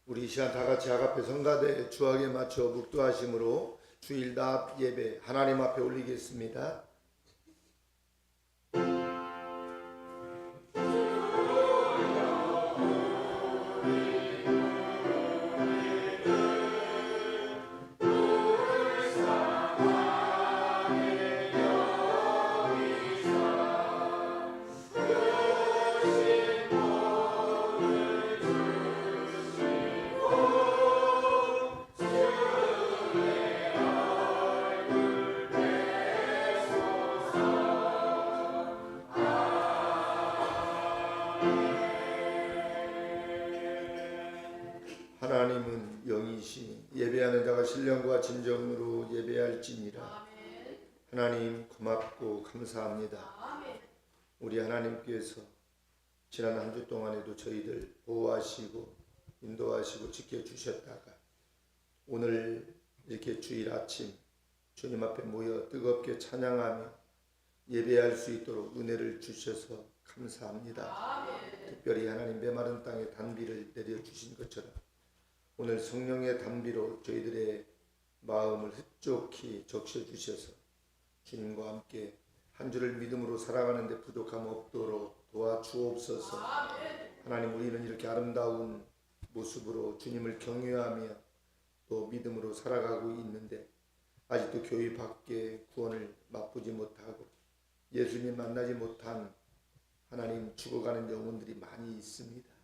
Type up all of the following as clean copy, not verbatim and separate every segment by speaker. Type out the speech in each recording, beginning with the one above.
Speaker 1: 우리 이 시간 다 같이 아가페 성가대 주악에 맞춰 묵도하심으로 주일 납 예배 하나님 앞에 올리겠습니다. 하나님은 영이시니 예배하는 자가 신령과 진정으로 예배할지니라. 하나님 고맙고 감사합니다. 우리 하나님께서 지난 한 주 동안에도 저희들 보호하시고 인도하시고 지켜주셨다가 오늘 이렇게 주일 아침 주님 앞에 모여 뜨겁게 찬양하며 예배할 수 있도록 은혜를 주셔서 감사합니다. 특별히 하나님 메마른 땅에 단비를 내려주신 것처럼 오늘 성령의 단비로 저희들의 마음을 흡족히 적셔주셔서 주님과 함께 한 주를 믿음으로 살아가는 데 부족함 없도록 도와주옵소서. 하나님, 우리는 이렇게 아름다운 모습으로 주님을 경외하며 또 믿음으로 살아가고 있는데 아직도 교회 밖에 구원을 맛보지 못하고 예수님 만나지 못한 하나님 죽어가는 영혼들이 많이 있습니다.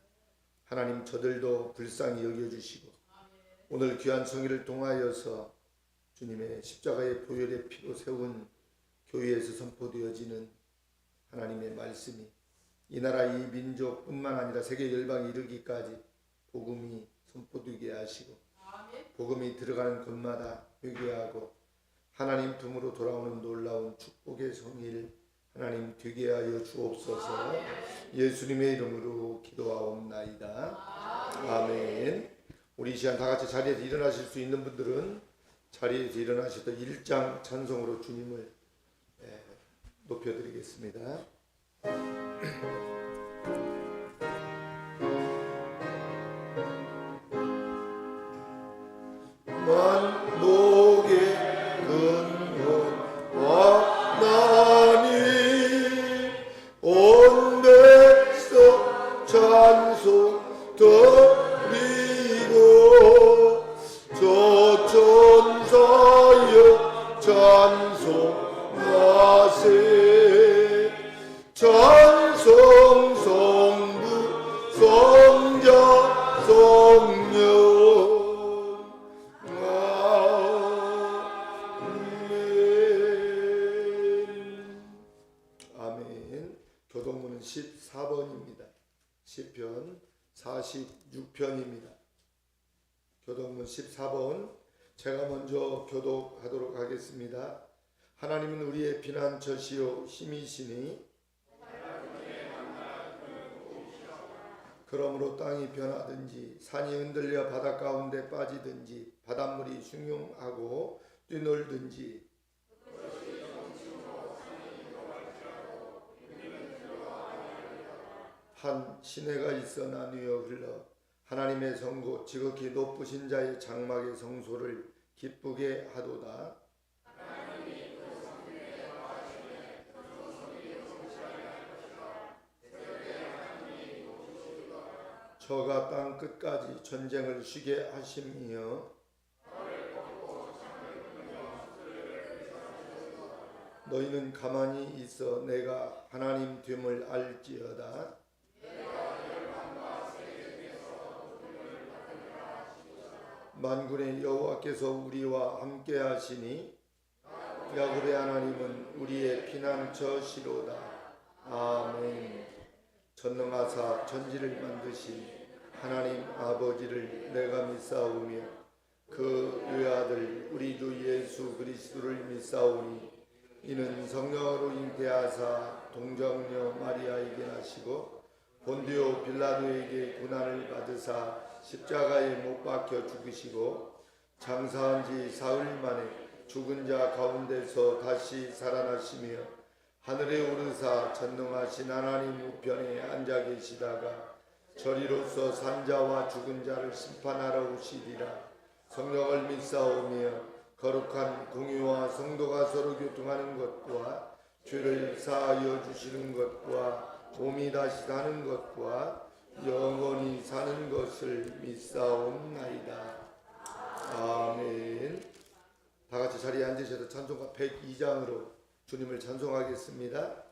Speaker 1: 하나님, 저들도 불쌍히 여겨주시고 오늘 귀한 성의를 통하여서 주님의 십자가의 보혈의 피로 세운 교회에서 선포되어지는 하나님의 말씀이 이 나라 이 민족뿐만 아니라 세계 열방에 이르기까지 복음이 선포되게 하시고 복음이 들어가는 곳마다 회개하고 하나님 품으로 돌아오는 놀라운 축복의 성의를 하나님 되게 하여 주옵소서. 예수님의 이름으로 기도하옵나이다. 아멘. 우리 이 시간 다 같이 자리에서 일어나실 수 있는 분들은 자리에서 일어나셔서 1장 찬송으로 주님을 높여드리겠습니다. 만복의 근원 하나님 온 백성 찬송 드리고 저 천사여 찬송하세 찬송 성부 성자 성령 아멘. 교동문은 14번입니다. 시편 46편입니다. 교동문 14번 제가 먼저 교독하도록 하겠습니다. 하나님은 우리의 피난처시요 힘이시니 그러므로 땅이 변하든지 산이 흔들려 바다 가운데 빠지든지 바닷물이 숭늉하고 뛰놀든지 한 시내가 있어 나뉘어 흘러 하나님의 성고 지극히 높으신 자의 장막의 성소를 기쁘게 하도다. 저가 땅 끝까지 전쟁을 쉬게 하심이여 너희는 가만히 있어 내가 하나님 됨을 알지어다. 만군의 여호와께서 우리와 함께 하시니 야곱의 하나님은 우리의 피난처시로다. 아멘. 전능하사 전지를 만드신 하나님 아버지를 내가 믿사오며 그 외아들 우리 주 예수 그리스도를 믿사오니 이는 성령으로 잉태하사 동정녀 마리아에게 나시고 본디오 빌라도에게 고난을 받으사 십자가에 못 박혀 죽으시고 장사한 지 사흘 만에 죽은 자 가운데서 다시 살아나시며 하늘에 오르사 전능하신 하나님 우편에 앉아 계시다가 저리로서 산자와 죽은 자를 심판하러 오시리라. 성령을 믿사오며 거룩한 공의와 성도가 서로 교통하는 것과 죄를 사하여 주시는 것과 몸이 다시 사는 것과 영원히 사는 것을 믿사옵나이다. 아멘. 다 같이 자리에 앉으셔서 찬송가 102장으로 주님을 찬송하겠습니다.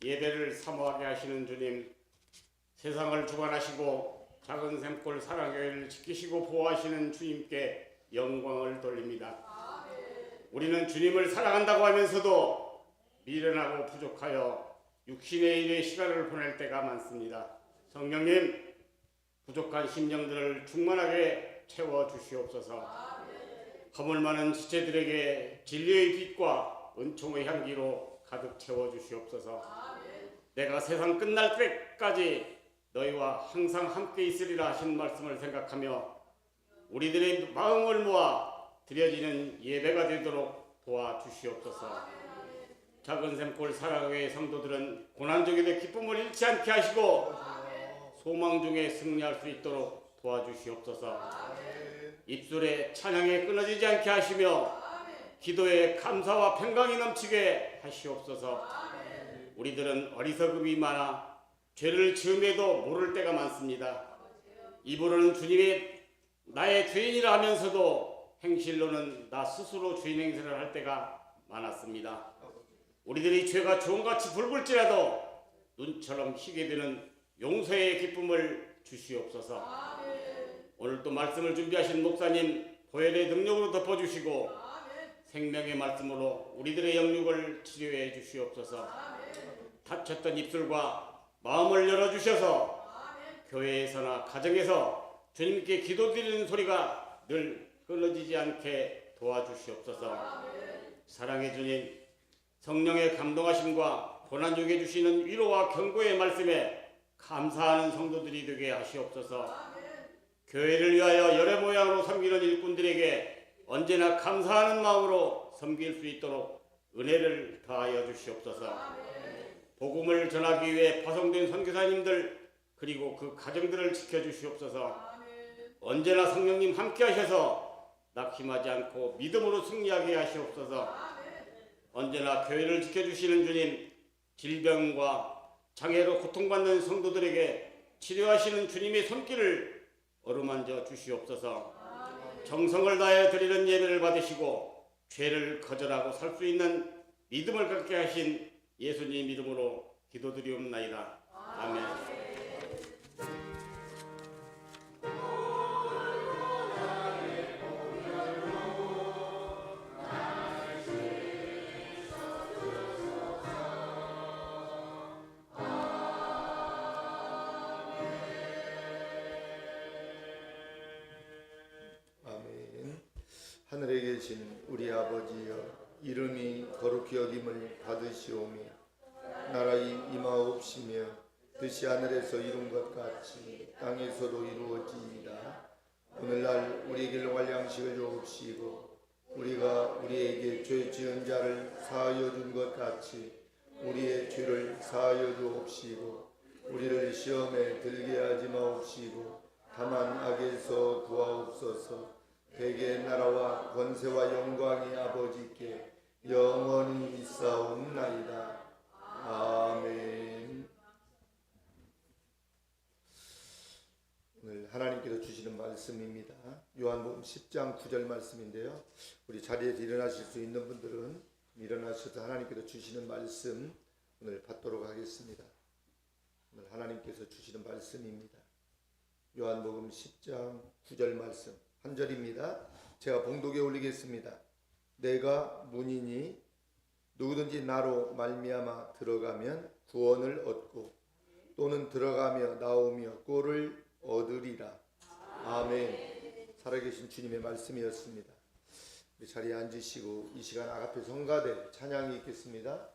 Speaker 2: 예배를 사모하게 하시는 주님, 세상을 주관하시고 작은 샘골 사랑교회를 지키시고 보호하시는 주님께 영광을 돌립니다. 우리는 주님을 사랑한다고 하면서도 미련하고 부족하여 육신의 일에 시간을 보낼 때가 많습니다. 성령님, 부족한 심령들을 충만하게 채워주시옵소서. 허물 많은 지체들에게 진리의 빛과 은총의 향기로 가득 채워주시옵소서. 내가 세상 끝날 때까지 너희와 항상 함께 있으리라 하신 말씀을 생각하며 우리들의 마음을 모아 드려지는 예배가 되도록 도와주시옵소서. 작은 샘골 사랑의 성도들은 고난중에도 기쁨을 잃지 않게 하시고 소망 중에 승리할 수 있도록 도와주시옵소서. 입술에 찬양에 끊어지지 않게 하시며 기도에 감사와 평강이 넘치게 하시옵소서. 우리들은 어리석음이 많아 죄를 지음에도 모를 때가 많습니다. 입으로는 주님이 나의 주인이라 하면서도 행실로는 나 스스로 주인 행세를 할 때가 많았습니다. 우리들이 죄가 주홍같이 붉을지라도 눈처럼 희게 되는 용서의 기쁨을 주시옵소서. 오늘도 말씀을 준비하신 목사님 보혈의 능력으로 덮어주시고 생명의 말씀으로 우리들의 영육을 치료해 주시옵소서. 다쳤던 입술과 마음을 열어주셔서 교회에서나 가정에서 주님께 기도드리는 소리가 늘 끊어지지 않게 도와주시옵소서. 사랑의 주님, 성령의 감동하심과 고난중에 주시는 위로와 경고의 말씀에 감사하는 성도들이 되게 하시옵소서. 교회를 위하여 여러 모양으로 섬기는 일꾼들에게 언제나 감사하는 마음으로 섬길 수 있도록 은혜를 더하여 주시옵소서. 복음을 전하기 위해 파송된 선교사님들 그리고 그 가정들을 지켜주시옵소서. 언제나 성령님 함께 하셔서 낙심하지 않고 믿음으로 승리하게 하시옵소서. 언제나 교회를 지켜주시는 주님, 질병과 장애로 고통받는 성도들에게 치료하시는 주님의 손길을 어루만져 주시옵소서. 정성을 다해 드리는 예배를 받으시고 죄를 거절하고 살 수 있는 믿음을 갖게 하신 예수님 이름으로 기도드리옵나이다. 아멘.
Speaker 1: 하늘에 계신 우리 아버지여, 이름이 거룩히 여김을 받으시오며 나라의 임하옵시며 뜻이 하늘에서 이룬 것 같이 땅에서도 이루어지이다. 오늘날 우리에게 일용할 양식을 주옵시고 우리가 우리에게 죄 지은 자를 사하여 준 것 같이 우리의 죄를 사하여 주옵시고 우리를 시험에 들게 하지 마옵시고 다만 악에서 구하옵소서. 대개 나라와 권세와 영광이 아버지께 영원히 있사옵나이다. 아멘. 오늘 하나님께서 주시는 말씀입니다. 요한복음 10장 9절 말씀인데요. 우리 자리에서 일어나실 수 있는 분들은 일어나셔서 하나님께서 주시는 말씀 오늘 받도록 하겠습니다. 오늘 하나님께서 주시는 말씀입니다. 요한복음 10장 9절 말씀 한 절입니다. 제가 봉독에 올리겠습니다. 내가 문이니 누구든지 나로 말미암아 들어가면 구원을 얻고 또는 들어가며 나오며 꼴을 얻으리라. 아멘. 살아계신 주님의 말씀이었습니다. 우리 자리에 앉으시고 이 시간 아가페 성가대 찬양이 있겠습니다.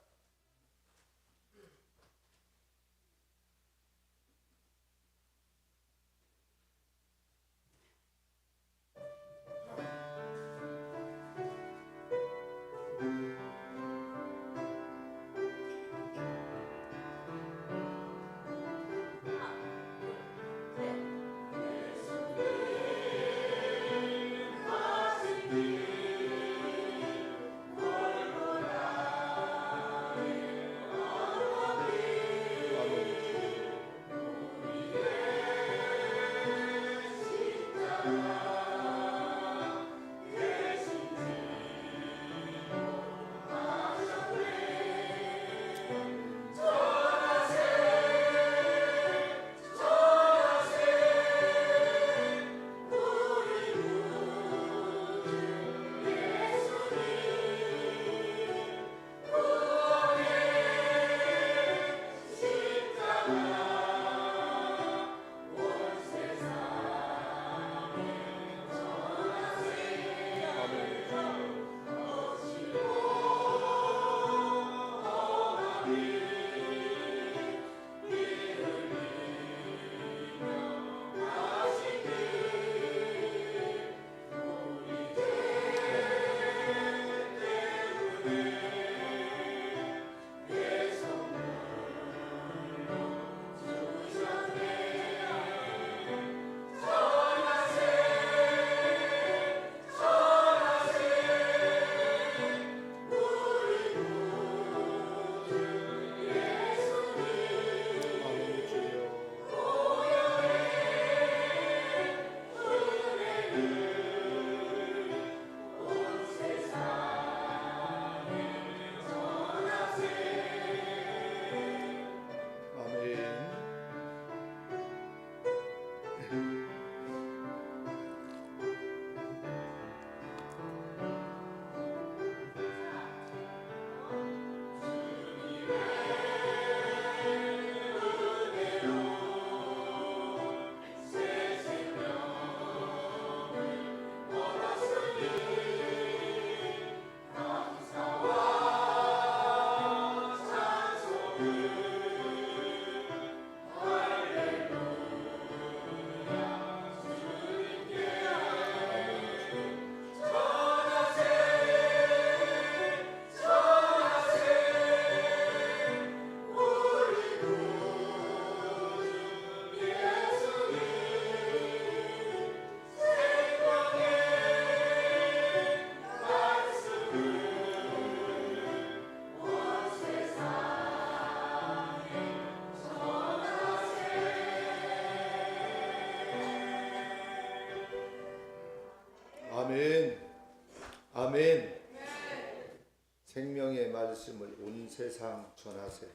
Speaker 1: 생명의 말씀을 온 세상 전하세.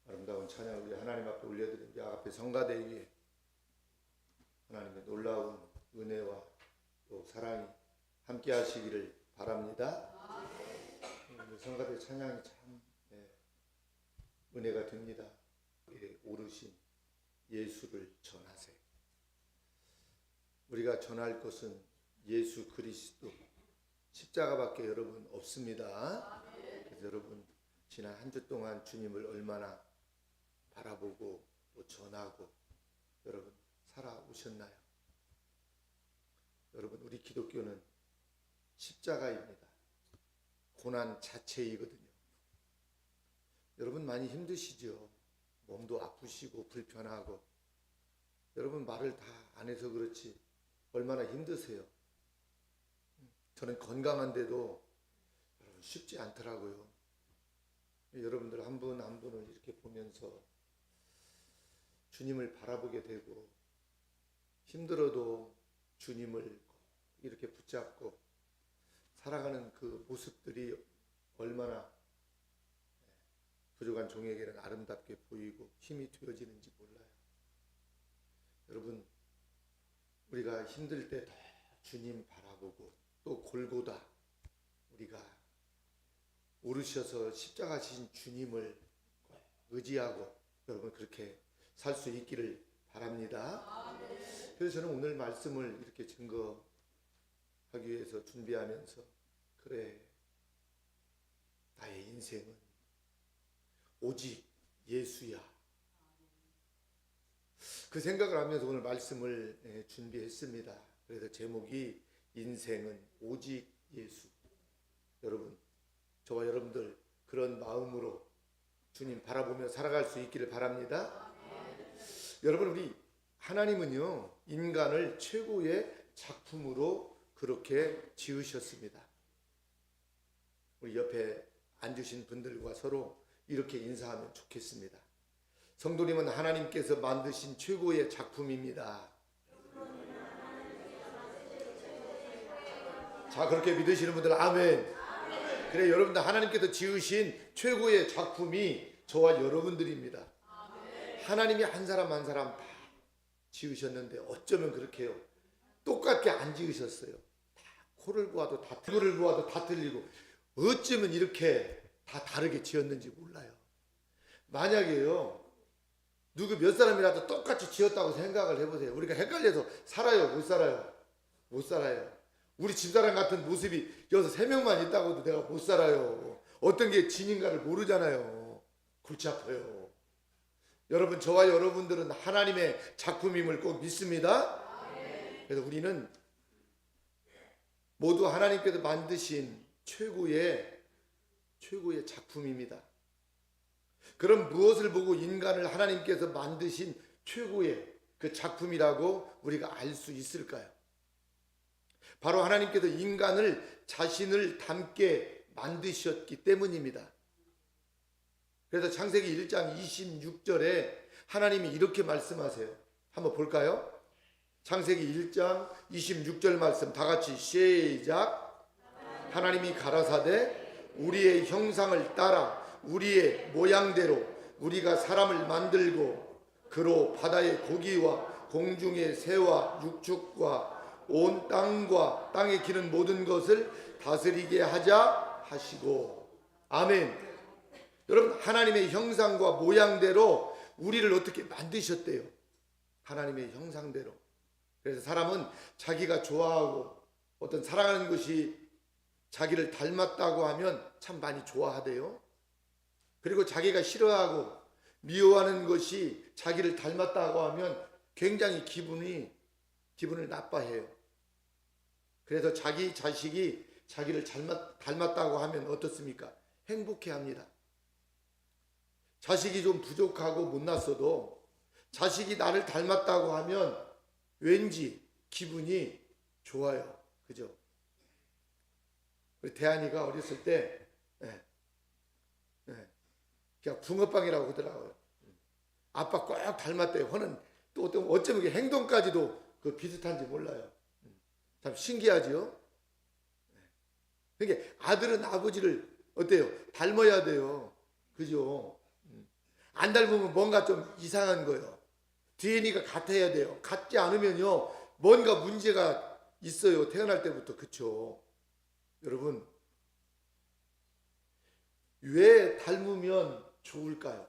Speaker 1: 아름다운 찬양 우리 하나님 앞에 올려드립니다. 앞에 성가대 위에 하나님의 놀라운 은혜와 또 사랑이 함께 하시기를 바랍니다. 성가대 찬양이 참 은혜가 됩니다. 오르신 예수를 전하세. 우리가 전할 것은 예수 그리스도 십자가밖에 여러분 없습니다. 그래서 여러분 지난 한 주 동안 주님을 얼마나 바라보고 또 전하고 여러분 살아오셨나요? 여러분 우리 기독교는 십자가입니다. 고난 자체이거든요. 여러분 많이 힘드시죠? 몸도 아프시고 불편하고 여러분 말을 다 안 해서 그렇지 얼마나 힘드세요? 저는 건강한데도 여러분 쉽지 않더라고요. 여러분들 한 분 한 분을 이렇게 보면서 주님을 바라보게 되고 힘들어도 주님을 이렇게 붙잡고 살아가는 그 모습들이 얼마나 부족한 종에게는 아름답게 보이고 힘이 되어지는지 몰라요. 여러분 우리가 힘들 때 더 주님 바라보고 또 골고다 우리가 오르셔서 십자가 지신 주님을 의지하고 여러분 그렇게 살 수 있기를 바랍니다. 그래서 저는 오늘 말씀을 이렇게 증거하기 위해서 준비하면서 그래 나의 인생은 오직 예수야 그 생각을 하면서 오늘 말씀을 준비했습니다. 그래서 제목이 인생은 오직 예수. 여러분 저와 여러분들 그런 마음으로 주님 바라보며 살아갈 수 있기를 바랍니다. 여러분 우리 하나님은요 인간을 최고의 작품으로 그렇게 지으셨습니다. 우리 옆에 앉으신 분들과 서로 이렇게 인사하면 좋겠습니다. 성도님은 하나님께서 만드신 최고의 작품입니다. 자 그렇게 믿으시는 분들 아멘. 그래 여러분들 하나님께서 지으신 최고의 작품이 저와 여러분들입니다. 하나님이 한 사람 한 사람 다 지으셨는데 어쩌면 그렇게 해요. 똑같게 안 지으셨어요. 다 코를 보아도 다 얼굴을 보아도 다 틀리고 어쩌면 이렇게 다 다르게 지었는지 몰라요. 만약에요 누구 몇 사람이라도 똑같이 지었다고 생각을 해보세요. 우리가 헷갈려서 살아요? 못 살아요? 못 살아요. 우리 집사람 같은 모습이 여기서 3명만 있다고 해도 내가 못 살아요. 어떤 게 진인가를 모르잖아요. 골치 아파요. 여러분 저와 여러분들은 하나님의 작품임을 꼭 믿습니다. 그래서 우리는 모두 하나님께서 만드신 최고의 작품입니다. 그럼 무엇을 보고 인간을 하나님께서 만드신 최고의 그 작품이라고 우리가 알 수 있을까요? 바로 하나님께서 인간을 자신을 닮게 만드셨기 때문입니다. 그래서 창세기 1장 26절에 하나님이 이렇게 말씀하세요. 한번 볼까요? 창세기 1장 26절 말씀 다 같이 시작. 하나님이 가라사대 우리의 형상을 따라 우리의 모양대로 우리가 사람을 만들고 그로 바다의 고기와 공중의 새와 육축과 온 땅과 땅에 기는 모든 것을 다스리게 하자 하시고. 아멘. 여러분 하나님의 형상과 모양대로 우리를 어떻게 만드셨대요? 하나님의 형상대로. 그래서 사람은 자기가 좋아하고 어떤 사랑하는 것이 자기를 닮았다고 하면 참 많이 좋아하대요. 그리고 자기가 싫어하고 미워하는 것이 자기를 닮았다고 하면 굉장히 기분을 나빠해요. 그래서 자기 자식이 자기를 닮았다고 하면 어떻습니까? 행복해합니다. 자식이 좀 부족하고 못났어도 자식이 나를 닮았다고 하면 왠지 기분이 좋아요. 그죠? 우리 대한이가 어렸을 때 그냥 붕어빵이라고 하더라고요. 아빠 꼭 닮았대요. 허는 또 어쩌면 행동까지도 그 비슷한지 몰라요. 참 신기하죠. 그러니까 아들은 아버지를 어때요? 닮아야 돼요. 그죠? 안 닮으면 뭔가 좀 이상한 거예요. DNA가 같아야 돼요. 같지 않으면요, 뭔가 문제가 있어요. 태어날 때부터. 그쵸? 여러분, 왜 닮으면 좋을까요?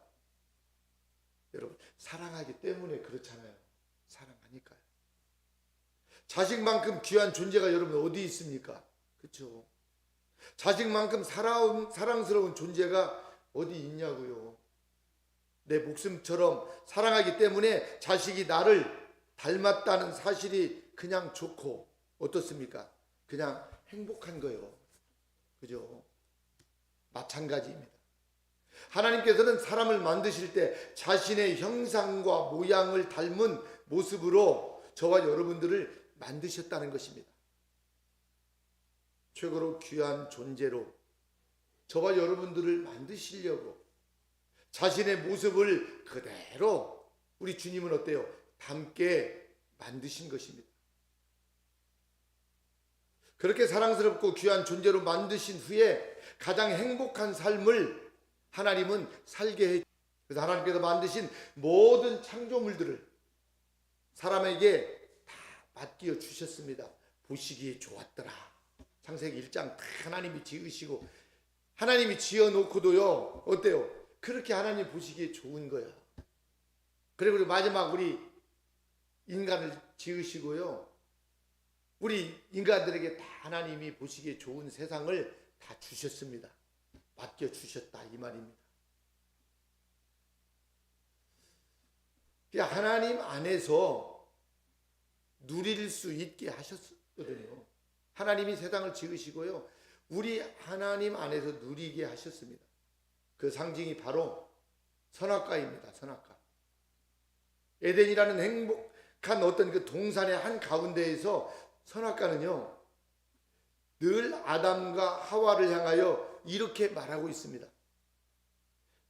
Speaker 1: 여러분, 사랑하기 때문에 그렇잖아요. 사랑하니까요. 자식만큼 귀한 존재가 여러분 어디 있습니까? 그쵸? 자식만큼 사랑스러운 존재가 어디 있냐고요. 내 목숨처럼 사랑하기 때문에 자식이 나를 닮았다는 사실이 그냥 좋고, 어떻습니까? 그냥 행복한 거예요. 그죠? 마찬가지입니다. 하나님께서는 사람을 만드실 때 자신의 형상과 모양을 닮은 모습으로 저와 여러분들을 만드셨다는 것입니다. 최고로 귀한 존재로 저와 여러분들을 만드시려고 자신의 모습을 그대로 우리 주님은 어때요? 닮게 만드신 것입니다. 그렇게 사랑스럽고 귀한 존재로 만드신 후에 가장 행복한 삶을 하나님은 살게 해. 그래서 하나님께서 만드신 모든 창조물들을 사람에게 다 맡겨 주셨습니다. 보시기에 좋았더라. 창세기 1장 다 하나님이 지으시고, 하나님이 지어놓고도요, 어때요? 그렇게 하나님 보시기에 좋은 거야. 그리고 마지막 우리 인간을 지으시고요, 우리 인간들에게 다 하나님이 보시기에 좋은 세상을 다 주셨습니다. 맡겨주셨다 이 말입니다. 하나님 안에서 누릴 수 있게 하셨거든요. 하나님이 세상을 지으시고요, 우리 하나님 안에서 누리게 하셨습니다. 그 상징이 바로 선악과입니다. 선악과. 에덴이라는 행복한 어떤 그 동산의 한 가운데에서 선악과는요, 늘 아담과 하와를 향하여 이렇게 말하고 있습니다.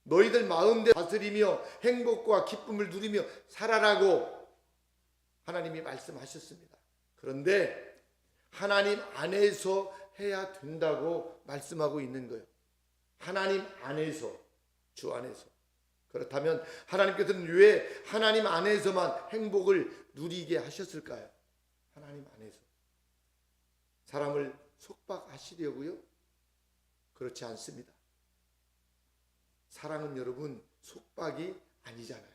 Speaker 1: 너희들 마음대로 다스리며 행복과 기쁨을 누리며 살아라고 하나님이 말씀하셨습니다. 그런데 하나님 안에서 해야 된다고 말씀하고 있는 거예요. 하나님 안에서, 주 안에서. 그렇다면 하나님께서는 왜 하나님 안에서만 행복을 누리게 하셨을까요? 하나님 안에서. 사람을 속박하시려고요? 그렇지 않습니다. 사랑은 여러분 속박이 아니잖아요.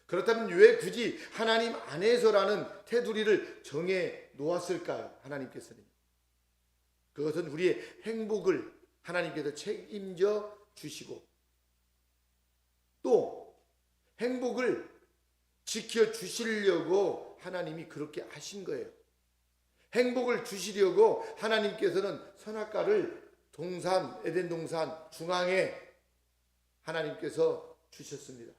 Speaker 1: 그렇다면 왜 굳이 하나님 안에서라는 테두리를 정해 놓았을까요? 하나님께서는. 그것은 우리의 행복을 하나님께서 책임져 주시고, 또 행복을 지켜 주시려고 하나님이 그렇게 하신 거예요. 행복을 주시려고 하나님께서는 선악과를 동산, 에덴 동산 중앙에 하나님께서 주셨습니다.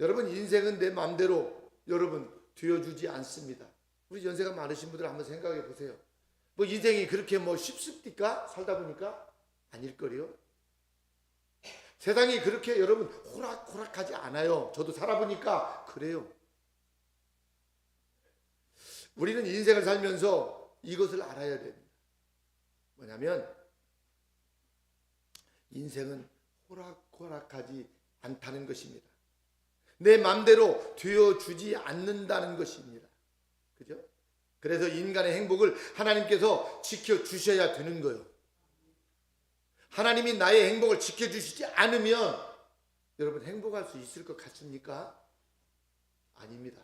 Speaker 1: 여러분, 인생은 내 마음대로 여러분 되어주지 않습니다. 우리 연세가 많으신 분들 한번 생각해 보세요. 뭐 인생이 그렇게 뭐 쉽습니까? 살다 보니까 아닐걸요. 세상이 그렇게 여러분 호락호락하지 않아요. 저도 살아보니까 그래요. 우리는 인생을 살면서 이것을 알아야 됩니다. 뭐냐면 인생은 호락호락하지 않다는 것입니다. 내 마음대로 되어주지 않는다는 것입니다. 그죠? 그래서 인간의 행복을 하나님께서 지켜주셔야 되는 거예요. 하나님이 나의 행복을 지켜주시지 않으면 여러분 행복할 수 있을 것 같습니까? 아닙니다.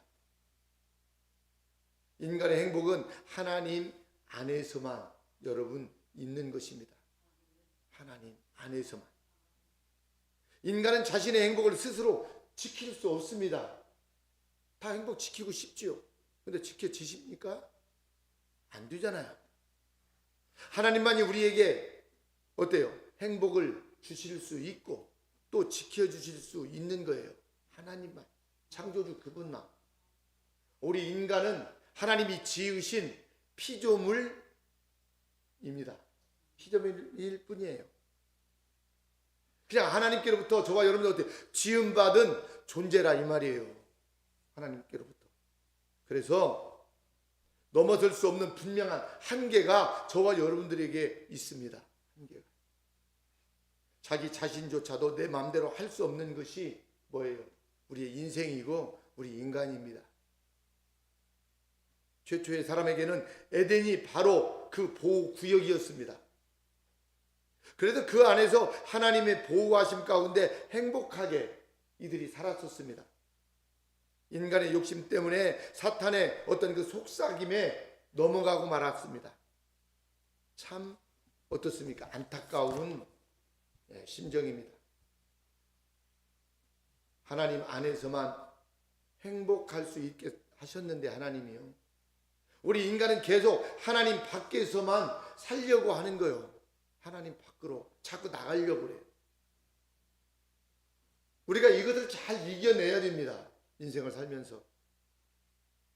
Speaker 1: 인간의 행복은 하나님 안에서만 여러분 있는 것입니다. 하나님 안에서만. 인간은 자신의 행복을 스스로 지킬 수 없습니다. 다 행복 지키고 싶지요. 근데 지켜지십니까? 안 되잖아요. 하나님만이 우리에게 어때요? 행복을 주실 수 있고 또 지켜주실 수 있는 거예요. 하나님만, 창조주 그분만. 우리 인간은 하나님이 지으신 피조물입니다. 피조물일 뿐이에요. 그냥 하나님께로부터 저와 여러분들 어때 지음받은 존재라 이 말이에요. 하나님께로부터. 그래서 넘어설 수 없는 분명한 한계가 저와 여러분들에게 있습니다. 한계가. 자기 자신조차도 내 마음대로 할 수 없는 것이 뭐예요? 우리의 인생이고 우리 인간입니다. 최초의 사람에게는 에덴이 바로 그 보호구역이었습니다. 그래도 그 안에서 하나님의 보호하심 가운데 행복하게 이들이 살았었습니다. 인간의 욕심 때문에 사탄의 어떤 그 속삭임에 넘어가고 말았습니다. 참 어떻습니까? 안타까운 심정입니다. 하나님 안에서만 행복할 수 있게 하셨는데 하나님이요. 우리 인간은 계속 하나님 밖에서만 살려고 하는 거예요. 하나님 밖으로 자꾸 나가려고 그래요. 우리가 이것을 잘 이겨내야 됩니다. 인생을 살면서.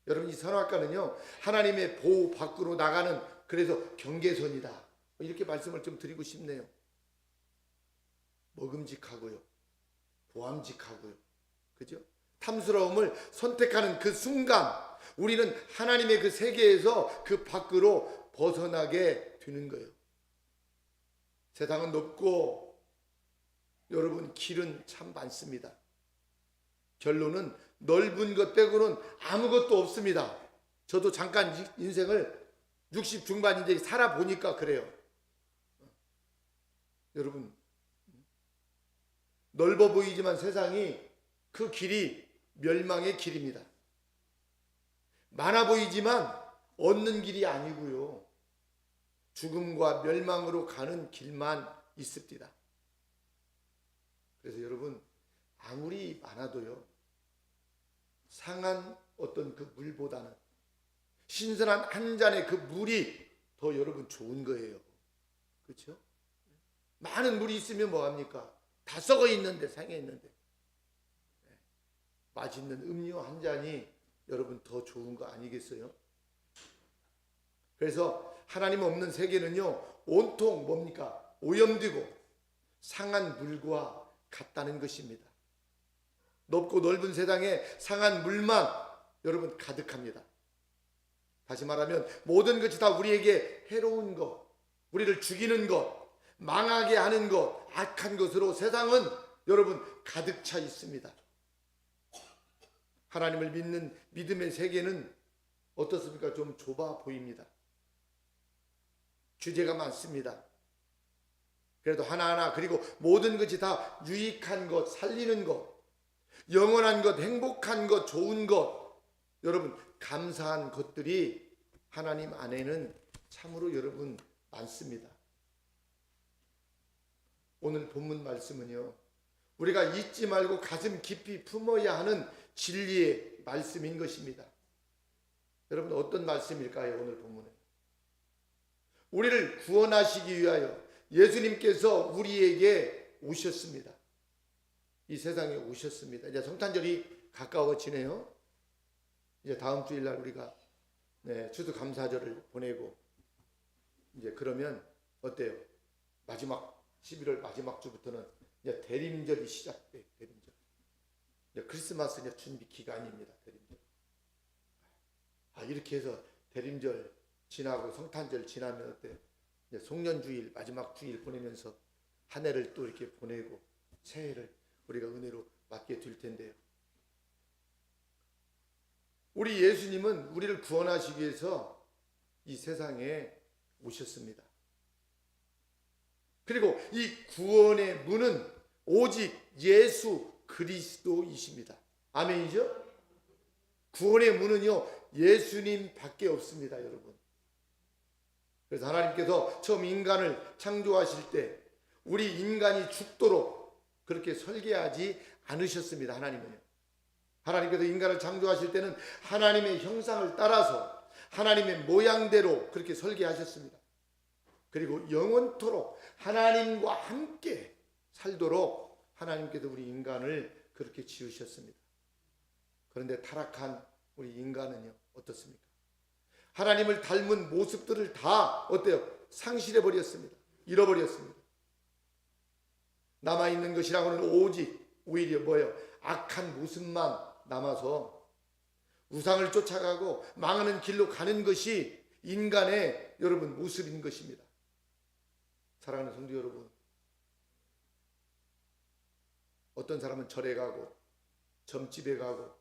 Speaker 1: 여러분, 이 선악과는요, 하나님의 보호 밖으로 나가는, 그래서 경계선이다. 이렇게 말씀을 좀 드리고 싶네요. 먹음직하고요, 보암직하고요, 그죠? 탐스러움을 선택하는 그 순간 우리는 하나님의 그 세계에서 그 밖으로 벗어나게 되는 거예요. 세상은 높고 여러분 길은 참 많습니다. 결론은 넓은 것 빼고는 아무것도 없습니다. 저도 잠깐 인생을 60 중반인데 살아보니까 그래요. 여러분, 넓어 보이지만 세상이 그 길이 멸망의 길입니다. 많아 보이지만 얻는 길이 아니고요, 죽음과 멸망으로 가는 길만 있습니다. 그래서 여러분, 아무리 많아도요, 상한 어떤 그 물보다는 신선한 한 잔의 그 물이 더 여러분 좋은 거예요. 그렇죠? 많은 물이 있으면 뭐합니까? 다 썩어 있는데, 상해 있는데, 맛있는 음료 한 잔이 여러분 더 좋은 거 아니겠어요? 그래서 하나님 없는 세계는요, 온통 뭡니까? 오염되고 상한 물과 같다는 것입니다. 높고 넓은 세상에 상한 물만 여러분 가득합니다. 다시 말하면 모든 것이 다 우리에게 해로운 것, 우리를 죽이는 것, 망하게 하는 것, 악한 것으로 세상은 여러분 가득 차 있습니다. 하나님을 믿는 믿음의 세계는 어떻습니까? 좀 좁아 보입니다. 주제가 많습니다. 그래도 하나하나, 그리고 모든 것이 다 유익한 것, 살리는 것, 영원한 것, 행복한 것, 좋은 것, 여러분 감사한 것들이 하나님 안에는 참으로 여러분 많습니다. 오늘 본문 말씀은요, 우리가 잊지 말고 가슴 깊이 품어야 하는 진리의 말씀인 것입니다. 여러분, 어떤 말씀일까요? 오늘 본문은 우리를 구원하시기 위하여 예수님께서 우리에게 오셨습니다. 이 세상에 오셨습니다. 이제 성탄절이 가까워지네요. 이제 다음 주일날 우리가 추수감사절을 보내고, 이제 그러면 어때요? 마지막 11월 마지막 주부터는 이제 대림절이 시작돼요. 대림절. 이제 크리스마스 이제 준비 기간입니다. 대림절. 이렇게 해서 대림절 지나고 성탄절 지나면 어때요? 이제 송년주일 마지막 주일 보내면서 한 해를 또 이렇게 보내고 새해를 우리가 은혜로 맞게 될 텐데요. 우리 예수님은 우리를 구원하시기 위해서 이 세상에 오셨습니다. 그리고 이 구원의 문은 오직 예수 그리스도이십니다. 아멘이죠? 구원의 문은요, 예수님 밖에 없습니다, 여러분. 그래서 하나님께서 처음 인간을 창조하실 때 우리 인간이 죽도록 그렇게 설계하지 않으셨습니다. 하나님은요. 하나님께서 인간을 창조하실 때는 하나님의 형상을 따라서 하나님의 모양대로 그렇게 설계하셨습니다. 그리고 영원토록 하나님과 함께 살도록 하나님께서 우리 인간을 그렇게 지으셨습니다. 그런데 타락한 우리 인간은요, 어떻습니까? 하나님을 닮은 모습들을 다 어때요? 상실해 버렸습니다. 잃어버렸습니다. 남아있는 것이라고는 오직 오히려 뭐예요? 악한 모습만 남아서 우상을 쫓아가고 망하는 길로 가는 것이 인간의 여러분 모습인 것입니다. 사랑하는 성도 여러분, 어떤 사람은 절에 가고 점집에 가고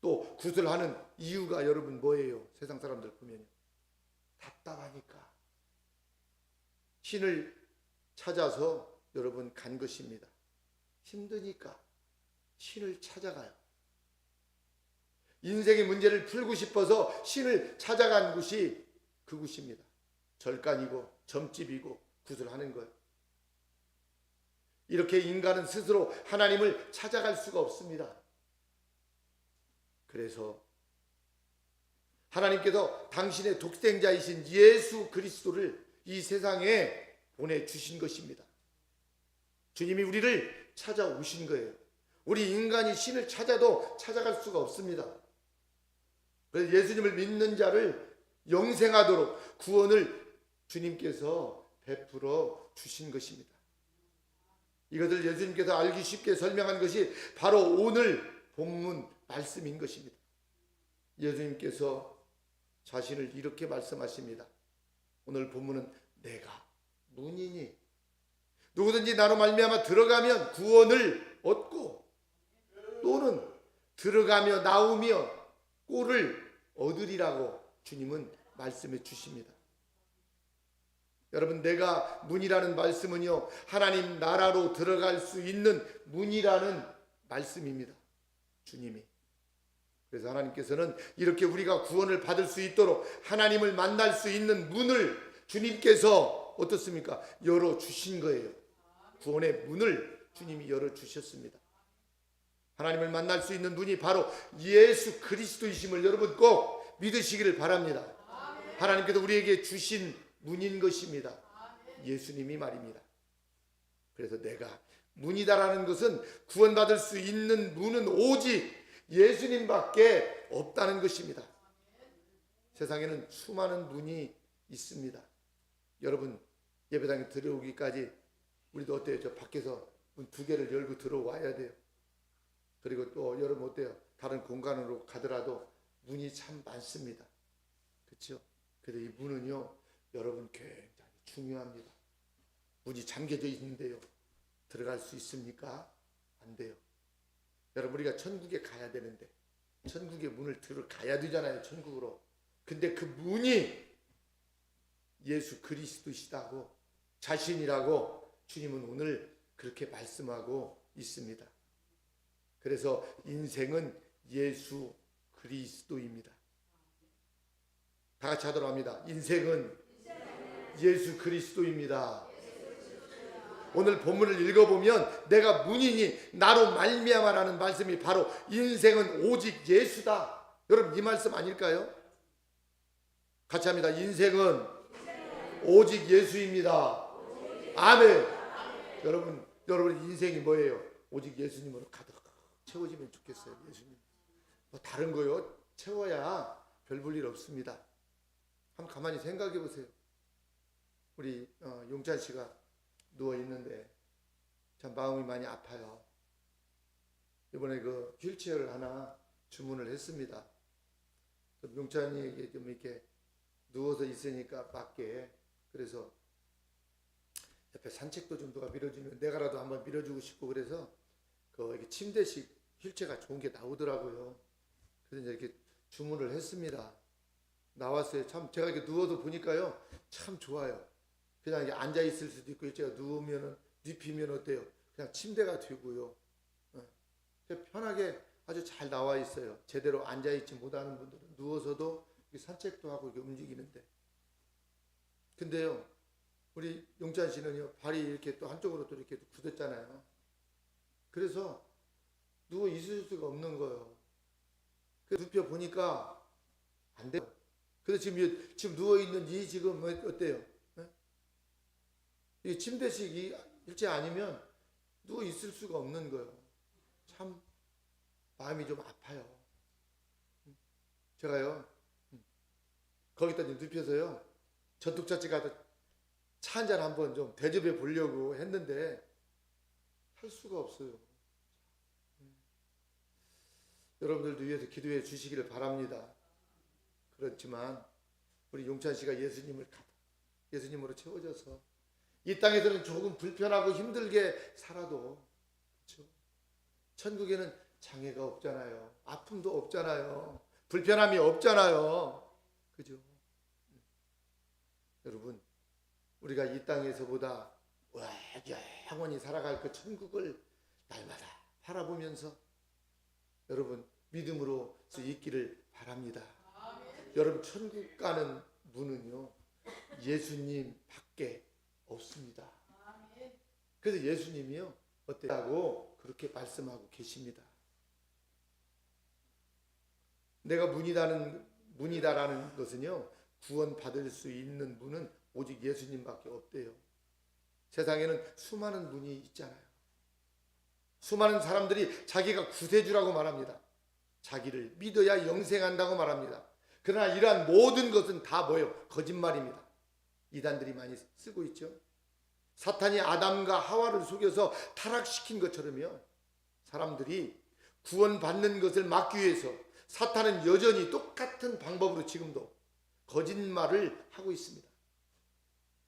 Speaker 1: 또 구슬하는 이유가 여러분 뭐예요? 세상 사람들 보면요, 답답하니까 신을 찾아서 여러분 간 것입니다. 힘드니까 신을 찾아가요. 인생의 문제를 풀고 싶어서 신을 찾아간 곳이 그곳입니다. 절간이고 점집이고 구슬하는 거예요. 이렇게 인간은 스스로 하나님을 찾아갈 수가 없습니다. 그래서 하나님께서 당신의 독생자이신 예수 그리스도를 이 세상에 보내주신 것입니다. 주님이 우리를 찾아오신 거예요. 우리 인간이 신을 찾아도 찾아갈 수가 없습니다. 그래서 예수님을 믿는 자를 영생하도록 구원을 주님께서 베풀어 주신 것입니다. 이것을 예수님께서 알기 쉽게 설명한 것이 바로 오늘 본문 말씀인 것입니다. 예수님께서 자신을 이렇게 말씀하십니다. 오늘 본문은 내가 문이니 누구든지 나로 말미암아 들어가면 구원을 얻고 또는 들어가며 나오며 꼴을 얻으리라고 주님은 말씀해 주십니다. 여러분, 내가 문이라는 말씀은요, 하나님 나라로 들어갈 수 있는 문이라는 말씀입니다. 주님이. 그래서 하나님께서는 이렇게 우리가 구원을 받을 수 있도록 하나님을 만날 수 있는 문을 주님께서 어떻습니까? 열어주신 거예요. 구원의 문을 주님이 열어주셨습니다. 하나님을 만날 수 있는 문이 바로 예수 그리스도이심을 여러분 꼭 믿으시기를 바랍니다. 하나님께서 우리에게 주신 문인 것입니다. 예수님이 말입니다. 그래서 내가 문이다라는 것은 구원받을 수 있는 문은 오직 예수님밖에 없다는 것입니다. 세상에는 수많은 문이 있습니다. 여러분, 예배당에 들어오기까지 우리도 어때요? 저 밖에서 문 2개를 열고 들어와야 돼요. 그리고 또 여러분 어때요? 다른 공간으로 가더라도 문이 참 많습니다. 그렇죠? 그래서 이 문은요, 여러분 굉장히 중요합니다. 문이 잠겨져 있는데요, 들어갈 수 있습니까? 안 돼요. 여러분, 우리가 천국에 가야 되는데 천국의 문을 들어가야 되잖아요. 천국으로. 근데 그 문이 예수 그리스도시다고 자신이라고 주님은 오늘 그렇게 말씀하고 있습니다. 그래서 인생은 예수 그리스도입니다. 다 같이 하도록 합니다. 인생은 예수 그리스도입니다. 오늘 본문을 읽어보면 내가 문이니 나로 말미암아라는 말씀이 바로 인생은 오직 예수다. 여러분, 이 말씀 아닐까요? 같이 합니다. 인생은 오직 예수입니다. 아멘. 여러분 인생이 뭐예요? 오직 예수님으로 가득 채워지면 좋겠어요. 예수님. 뭐 다른 거요 채워야 별 볼 일 없습니다. 한번 가만히 생각해 보세요. 우리 용찬 씨가 누워 있는데 참 마음이 많이 아파요. 이번에 그 휠체어를 하나 주문을 했습니다. 용찬이에게 좀 이렇게 누워서 있으니까 밖에, 그래서 옆에 산책도 좀 누가 밀어주면 내가라도 한번 밀어주고 싶고, 그래서 그 이렇게 침대식 휠체어가 좋은 게 나오더라고요. 그래서 이제 이렇게 주문을 했습니다. 나왔어요. 참 제가 이렇게 누워서 보니까요, 참 좋아요. 그냥 이렇게 앉아 있을 수도 있고, 제가 누우면은 눕히면 어때요? 그냥 침대가 되고요. 편하게 아주 잘 나와 있어요. 제대로 앉아 있지 못하는 분들은 누워서도 산책도 하고 이렇게 움직이는데. 근데요, 우리 용찬 씨는요, 발이 이렇게 또 한쪽으로 또 이렇게 굳었잖아요. 그래서 누워 있을 수가 없는 거예요. 그래서 눕혀 보니까 안 돼요. 그래서 지금 누워 있는 이 지금 어때요? 이 침대식 일제 아니면 누워 있을 수가 없는 거예요. 참 마음이 좀 아파요. 제가요, 거기다 눕혀서요, 전뚝자치 가서 차 한잔 한번 좀 대접해 보려고 했는데 할 수가 없어요. 여러분들도 위해서 기도해 주시기를 바랍니다. 그렇지만 우리 용찬 씨가 예수님으로 채워져서 이 땅에서는 조금 불편하고 힘들게 살아도, 그렇죠? 천국에는 장애가 없잖아요. 아픔도 없잖아요. 불편함이 없잖아요. 그죠? 여러분, 우리가 이 땅에서보다 영원히 살아갈 그 천국을 날마다 바라보면서 여러분 믿음으로 수 있기를 바랍니다. 여러분, 천국 가는 문은요 예수님 밖에 없습니다. 그래서 예수님이요 어때라고 그렇게 말씀하고 계십니다. 내가 문이다라는 것은요, 구원받을 수 있는 문은 오직 예수님밖에 없대요. 세상에는 수많은 문이 있잖아요. 수많은 사람들이 자기가 구세주라고 말합니다. 자기를 믿어야 영생한다고 말합니다. 그러나 이러한 모든 것은 다 뭐예요? 거짓말입니다. 이단들이 많이 쓰고 있죠. 사탄이 아담과 하와를 속여서 타락시킨 것처럼요, 사람들이 구원받는 것을 막기 위해서 사탄은 여전히 똑같은 방법으로 지금도 거짓말을 하고 있습니다.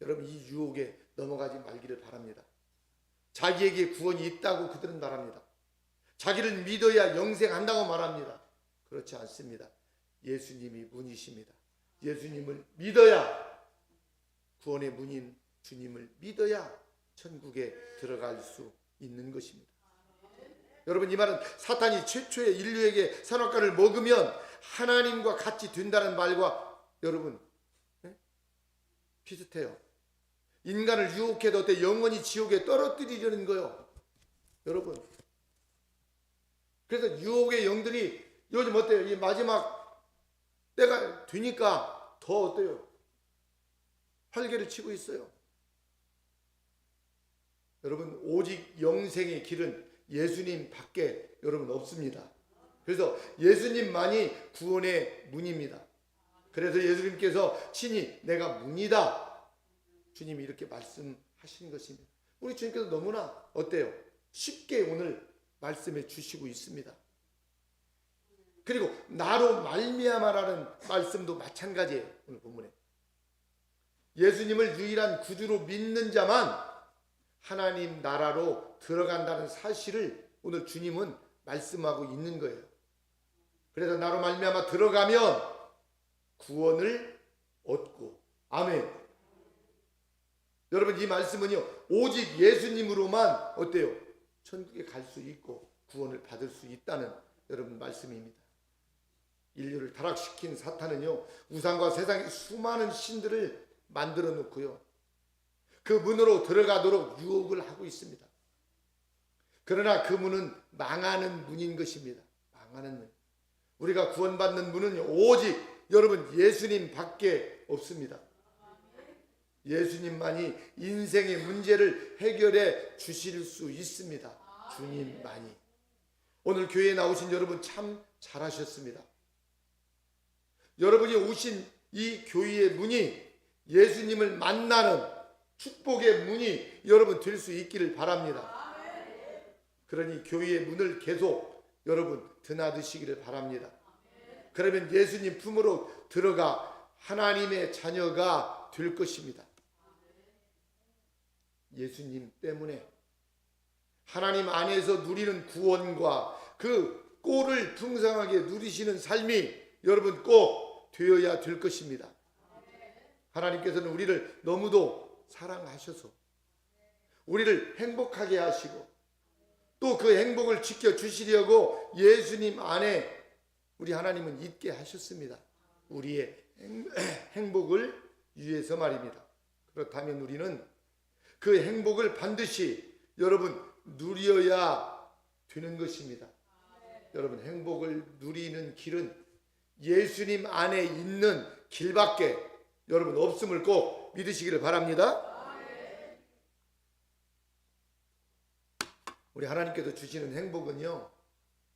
Speaker 1: 여러분, 이 유혹에 넘어가지 말기를 바랍니다. 자기에게 구원이 있다고 그들은 말합니다. 자기를 믿어야 영생한다고 말합니다. 그렇지 않습니다. 예수님이 문이십니다. 예수님을 믿어야, 구원의 문인 주님을 믿어야 천국에 들어갈 수 있는 것입니다. 여러분, 이 말은 사탄이 최초의 인류에게 선악과를 먹으면 하나님과 같이 된다는 말과 여러분 비슷해요. 인간을 유혹해도 어때? 영원히 지옥에 떨어뜨리려는 거요. 여러분, 그래서 유혹의 영들이 요즘 어때요? 이 마지막 때가 되니까 더 어때요? 활개를 치고 있어요. 여러분, 오직 영생의 길은 예수님 밖에 여러분 없습니다. 그래서 예수님만이 구원의 문입니다. 그래서 예수님께서 친히 내가 문이다, 주님이 이렇게 말씀하신 것입니다. 우리 주님께서 너무나 어때요? 쉽게 오늘 말씀해 주시고 있습니다. 그리고 나로 말미암아라는 말씀도 마찬가지예요. 오늘 본문에 예수님을 유일한 구주로 믿는 자만 하나님 나라로 들어간다는 사실을 오늘 주님은 말씀하고 있는 거예요. 그래서 나로 말미암아 들어가면 구원을 얻고, 아멘. 여러분, 이 말씀은요 오직 예수님으로만 어때요? 천국에 갈 수 있고 구원을 받을 수 있다는 여러분 말씀입니다. 인류를 타락시킨 사탄은요 우상과 세상의 수많은 신들을 만들어 놓고요 그 문으로 들어가도록 유혹을 하고 있습니다. 그러나 그 문은 망하는 문인 것입니다. 망하는 문. 우리가 구원받는 문은 오직 여러분 예수님 밖에 없습니다. 예수님만이 인생의 문제를 해결해 주실 수 있습니다. 주님만이. 오늘 교회에 나오신 여러분 참 잘하셨습니다. 여러분이 오신 이 교회의 문이 예수님을 만나는 축복의 문이 여러분 될 수 있기를 바랍니다. 그러니 교회의 문을 계속 여러분 드나드시기를 바랍니다. 그러면 예수님 품으로 들어가 하나님의 자녀가 될 것입니다. 예수님 때문에 하나님 안에서 누리는 구원과 그 꼴을 풍성하게 누리시는 삶이 여러분 꼭 되어야 될 것입니다. 하나님께서는 우리를 너무도 사랑하셔서 우리를 행복하게 하시고 또 그 행복을 지켜주시려고 예수님 안에 우리 하나님은 있게 하셨습니다. 우리의 행복을 위해서 말입니다. 그렇다면 우리는 그 행복을 반드시 여러분 누려야 되는 것입니다. 여러분, 행복을 누리는 길은 예수님 안에 있는 길밖에 여러분 없음을 꼭 믿으시기를 바랍니다. 우리 하나님께서 주시는 행복은요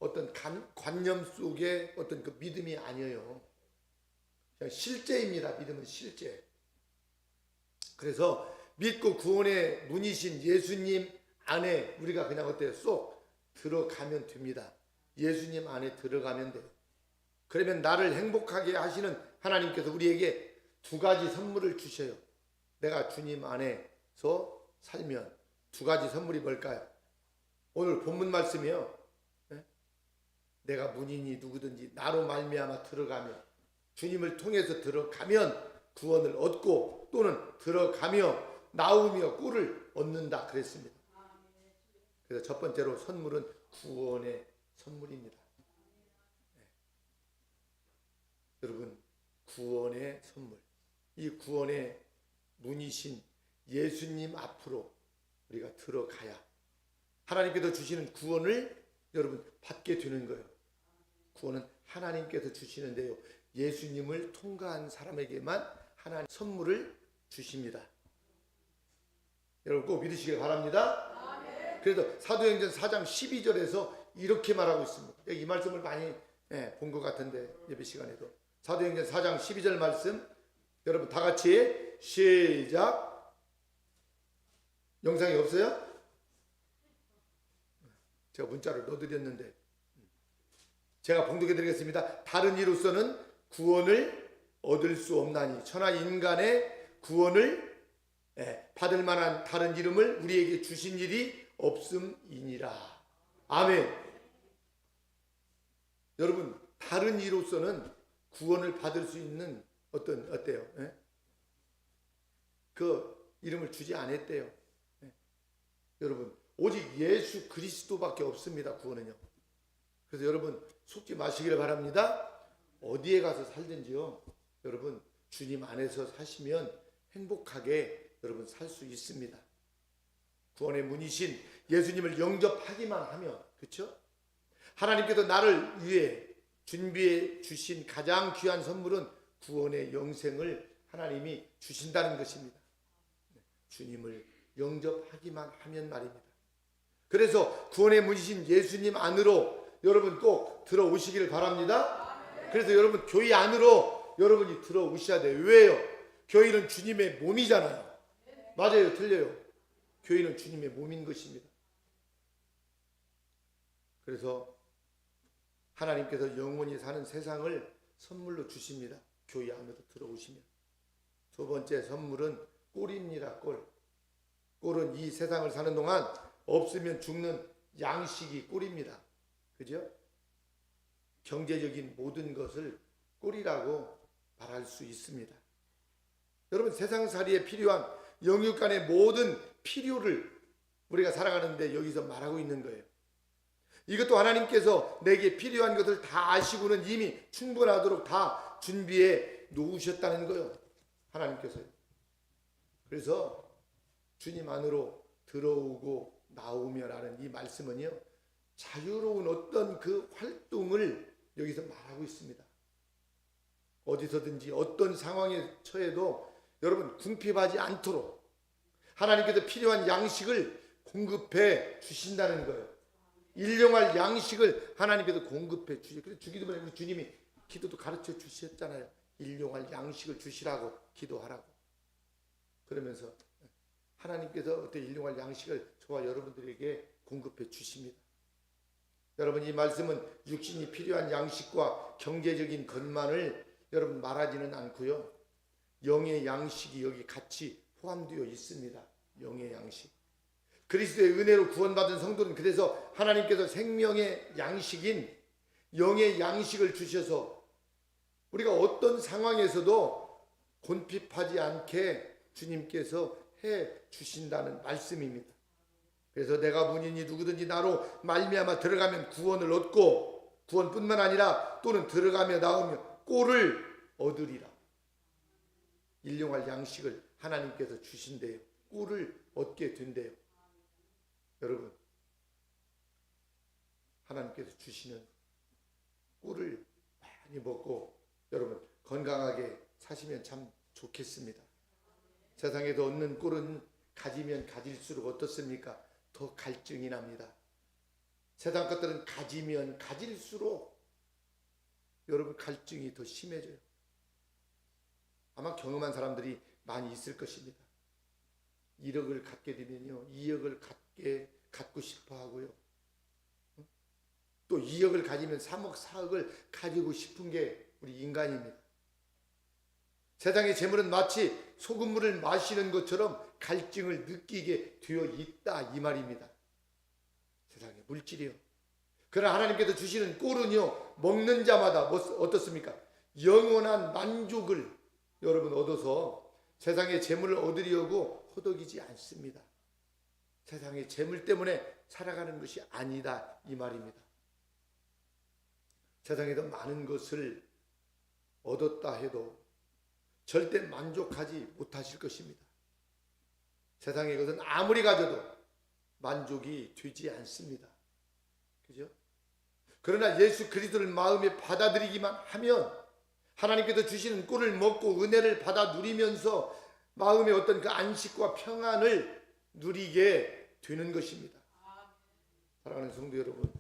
Speaker 1: 어떤 관념 속의 어떤 그 믿음이 아니에요. 그냥 실제입니다. 믿음은 실제. 그래서 믿고 구원의 문이신 예수님 안에 우리가 그냥 어때요? 쏙 들어가면 됩니다. 예수님 안에 들어가면 돼요. 그러면 나를 행복하게 하시는 하나님께서 우리에게 두 가지 선물을 주셔요. 내가 주님 안에서 살면 두 가지 선물이 뭘까요? 오늘 본문 말씀이요. 내가 문인이 누구든지 나로 말미암아 들어가면, 주님을 통해서 들어가면 구원을 얻고 또는 들어가며 나오며 꿀을 얻는다 그랬습니다. 그래서 첫 번째로 선물은 구원의 선물입니다. 여러분, 구원의 선물, 이 구원의 문이신 예수님 앞으로 우리가 들어가야 하나님께서 주시는 구원을 여러분 받게 되는 거예요. 구원은 하나님께서 주시는데요, 예수님을 통과한 사람에게만 하나님 선물을 주십니다. 여러분 꼭 믿으시길 바랍니다. 그래서 사도행전 4장 12절에서 이렇게 말하고 있습니다. 이 말씀을 많이 본 것 같은데, 예배 시간에도 사도행전 4장 12절 말씀 여러분 다 같이 시작. 영상이 없어요? 제가 문자를 넣어드렸는데 제가 봉독해 드리겠습니다. 다른 이로서는 구원을 얻을 수 없나니 천하 인간의 구원을 받을 만한 다른 이름을 우리에게 주신 일이 없음이니라. 아멘. 여러분, 다른 이로서는 구원을 받을 수 있는 어때요? 그 이름을 주지 않았대요. 여러분, 오직 예수 그리스도밖에 없습니다. 구원은요. 그래서 여러분 속지 마시기를 바랍니다. 어디에 가서 살든지요, 여러분 주님 안에서 사시면 행복하게 여러분 살 수 있습니다. 구원의 문이신 예수님을 영접하기만 하면, 그렇죠? 하나님께서 나를 위해 준비해 주신 가장 귀한 선물은 구원의 영생을 하나님이 주신다는 것입니다. 주님을 영접하기만 하면 말입니다. 그래서 구원의 문이신 예수님 안으로 여러분 꼭 들어오시기를 바랍니다. 그래서 여러분 교회 안으로 여러분이 들어오셔야 돼요. 왜요? 교회는 주님의 몸이잖아요. 맞아요, 틀려요? 교회는 주님의 몸인 것입니다. 그래서 하나님께서 영원히 사는 세상을 선물로 주십니다. 교회 안으로 들어오시면. 두 번째 선물은 꿀입니다. 꿀. 꿀은 이 세상을 사는 동안 없으면 죽는 양식이 꿀입니다. 그죠? 경제적인 모든 것을 꿀이라고 말할 수 있습니다. 여러분, 세상살이에 필요한 영육 간의 모든 필요를 우리가 살아가는데 여기서 말하고 있는 거예요. 이것도 하나님께서 내게 필요한 것을 다 아시고는 이미 충분하도록 다 준비해 놓으셨다는 거예요. 하나님께서요. 그래서 주님 안으로 들어오고 나오며라는 이 말씀은요, 자유로운 어떤 그 활동을 여기서 말하고 있습니다. 어디서든지 어떤 상황에 처해도 여러분 궁핍하지 않도록 하나님께서 필요한 양식을 공급해 주신다는 거예요. 일용할 양식을 하나님께서 공급해 주시죠. 그래서 주기도 전에 우리 주님이 기도도 가르쳐 주셨잖아요. 일용할 양식을 주시라고 기도하라고. 그러면서 하나님께서 어떤 일용할 양식을 저와 여러분들에게 공급해 주십니다. 여러분, 이 말씀은 육신이 필요한 양식과 경제적인 것만을 여러분 말하지는 않고요, 영의 양식이 여기 같이 포함되어 있습니다. 영의 양식. 그리스도의 은혜로 구원받은 성도는 그래서 하나님께서 생명의 양식인 영의 양식을 주셔서 우리가 어떤 상황에서도 곤핍하지 않게 주님께서 해 주신다는 말씀입니다. 그래서 내가 문인이 누구든지 나로 말미암아 들어가면 구원을 얻고, 구원뿐만 아니라 또는 들어가며 나오며 꼴을 얻으리라. 일용할 양식을 하나님께서 주신대요. 꼴을 얻게 된대요. 여러분, 하나님께서 주시는 꿀을 많이 먹고 여러분 건강하게 사시면 참 좋겠습니다. 세상에서 얻는 꿀은 가지면 가질수록 어떻습니까? 더 갈증이 납니다. 세상 것들은 가지면 가질수록 여러분 갈증이 더 심해져요. 아마 경험한 사람들이 많이 있을 것입니다. 1억을 갖게 되면요, 2억을 갖고 싶어 하고요, 또 2억을 가지면 3억, 4억을 가지고 싶은 게 우리 인간입니다. 세상의 재물은 마치 소금물을 마시는 것처럼 갈증을 느끼게 되어 있다 이 말입니다. 세상의 물질이요. 그러나 하나님께서 주시는 꼴은요, 먹는 자마다 어떻습니까? 영원한 만족을 여러분 얻어서 세상의 재물을 얻으려고 호덕이지 않습니다. 세상의 재물 때문에 살아가는 것이 아니다 이 말입니다. 세상에 더 많은 것을 얻었다 해도 절대 만족하지 못하실 것입니다. 세상의 것은 아무리 가져도 만족이 되지 않습니다. 그죠? 그러나 예수 그리스도를 마음에 받아들이기만 하면 하나님께서 주시는 꼴을 먹고 은혜를 받아 누리면서 마음의 어떤 그 안식과 평안을 누리게 되는 것입니다. 사랑하는 성도 여러분,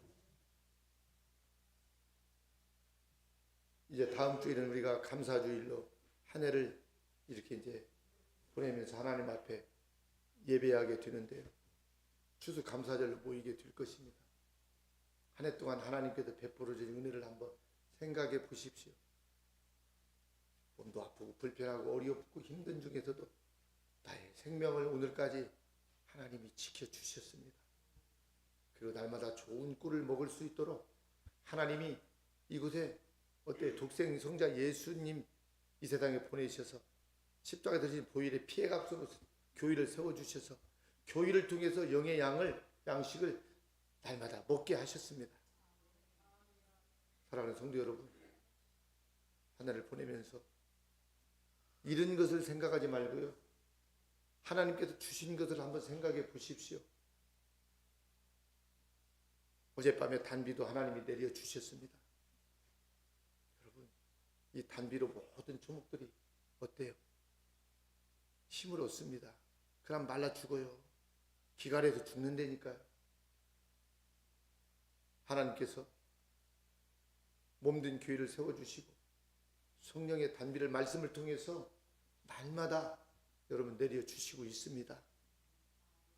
Speaker 1: 이제 다음 주일은 우리가 감사주일로 한 해를 이렇게 이제 보내면서 하나님 앞에 예배하게 되는데요. 추수감사절로 모이게 될 것입니다. 한 해 동안 하나님께서 베풀어 주신 은혜를 한번 생각해 보십시오. 몸도 아프고 불편하고 어렵고 힘든 중에서도 나의 생명을 오늘까지 하나님이 지켜주셨습니다. 그리고 날마다 좋은 꿀을 먹을 수 있도록 하나님이 이곳에 독생 성자 예수님 이 세상에 보내셔서 십자가에 들으신 보혈의 피해값으로 교회를 세워주셔서 교회를 통해서 영의 양식을 날마다 먹게 하셨습니다. 사랑하는 성도 여러분, 한 해를 보내면서 잃은 것을 생각하지 말고요, 하나님께서 주신 것을 한번 생각해 보십시오. 어젯밤에 단비도 하나님이 내려주셨습니다. 여러분, 이 단비로 모든 조목들이 어때요? 힘을 얻습니다. 그럼 말라 죽어요. 기갈에서 죽는다니까요. 하나님께서 몸된 교회를 세워주시고 성령의 단비를 말씀을 통해서 날마다 여러분 내려주시고 있습니다.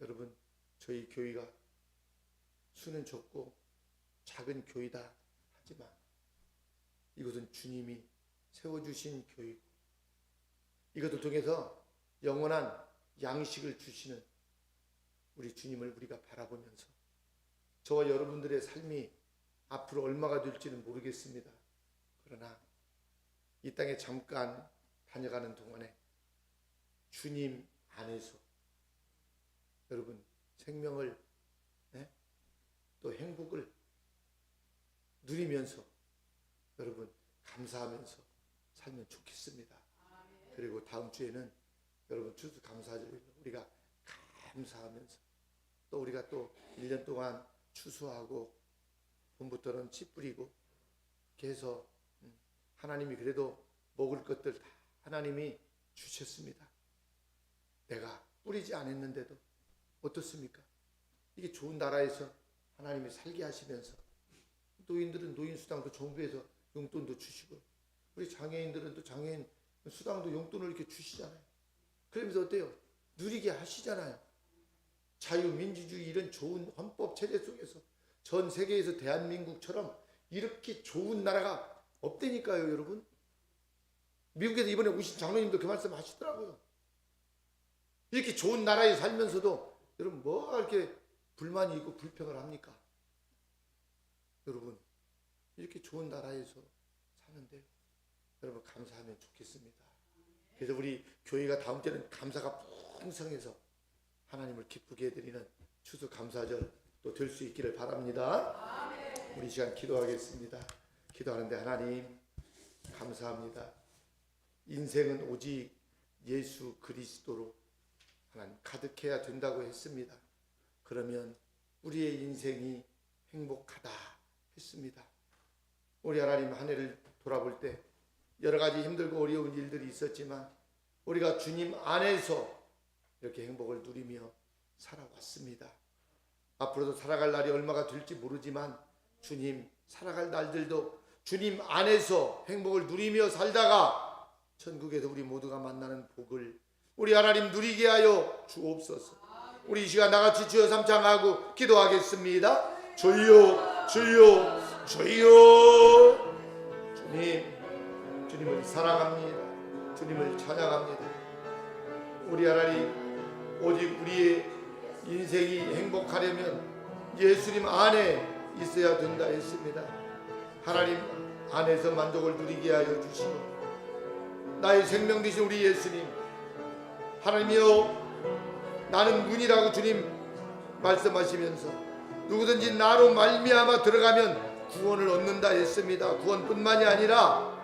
Speaker 1: 여러분, 저희 교회가 수는 적고 작은 교회다 하지만 이것은 주님이 세워주신 교회고 이것을 통해서 영원한 양식을 주시는 우리 주님을 우리가 바라보면서 저와 여러분들의 삶이 앞으로 얼마가 될지는 모르겠습니다. 그러나 이 땅에 잠깐 다녀가는 동안에 주님 안에서 여러분 생명을 또 행복을 누리면서 여러분 감사하면서 살면 좋겠습니다. 그리고 다음 주에는 여러분 추수감사절로 우리가 감사하면서 또 우리가 또 1년 동안 추수하고 봄부터는 씨 뿌리고 이렇게 해서 하나님이 그래도 먹을 것들 다 하나님이 주셨습니다. 내가 뿌리지 않았는데도 어떻습니까? 이게 좋은 나라에서 하나님이 살게 하시면서 노인들은 노인수당도 정부에서 용돈도 주시고 우리 장애인들은 또 장애인 수당도 용돈을 이렇게 주시잖아요. 그러면서 어때요? 누리게 하시잖아요. 자유민주주의 이런 좋은 헌법 체제 속에서 전 세계에서 대한민국처럼 이렇게 좋은 나라가 없다니까요, 여러분. 미국에서 이번에 오신 장로님도 그 말씀 하시더라고요. 이렇게 좋은 나라에 살면서도 여러분 뭐가 이렇게 불만이 있고 불평을 합니까? 여러분 이렇게 좋은 나라에서 사는데 여러분 감사하면 좋겠습니다. 그래서 우리 교회가 다음 주에는 감사가 풍성해서 하나님을 기쁘게 해드리는 추수감사절 또 될 수 있기를 바랍니다. 우리 시간 기도하겠습니다. 기도하는데 하나님 감사합니다. 인생은 오직 예수 그리스도로 하나님 가득해야 된다고 했습니다. 그러면 우리의 인생이 행복하다 했습니다. 우리 하나님 한 해를 돌아볼 때 여러 가지 힘들고 어려운 일들이 있었지만 우리가 주님 안에서 이렇게 행복을 누리며 살아왔습니다. 앞으로도 살아갈 날이 얼마가 될지 모르지만 주님 살아갈 날들도 주님 안에서 행복을 누리며 살다가 천국에서 우리 모두가 만나는 복을 우리 하나님 누리게 하여 주옵소서. 우리 이 시간 나같이 주여 삼창하고 기도하겠습니다. 주여 주여 주여. 주님을 사랑합니다. 주님을 찬양합니다. 우리 하나님, 오직 우리의 인생이 행복하려면 예수님 안에 있어야 된다 했습니다. 하나님 안에서 만족을 누리게 하여 주시고, 나의 생명 되신 우리 예수님, 하나님이여, 나는 문이라고 주님 말씀하시면서 누구든지 나로 말미암아 들어가면 구원을 얻는다 했습니다. 구원뿐만이 아니라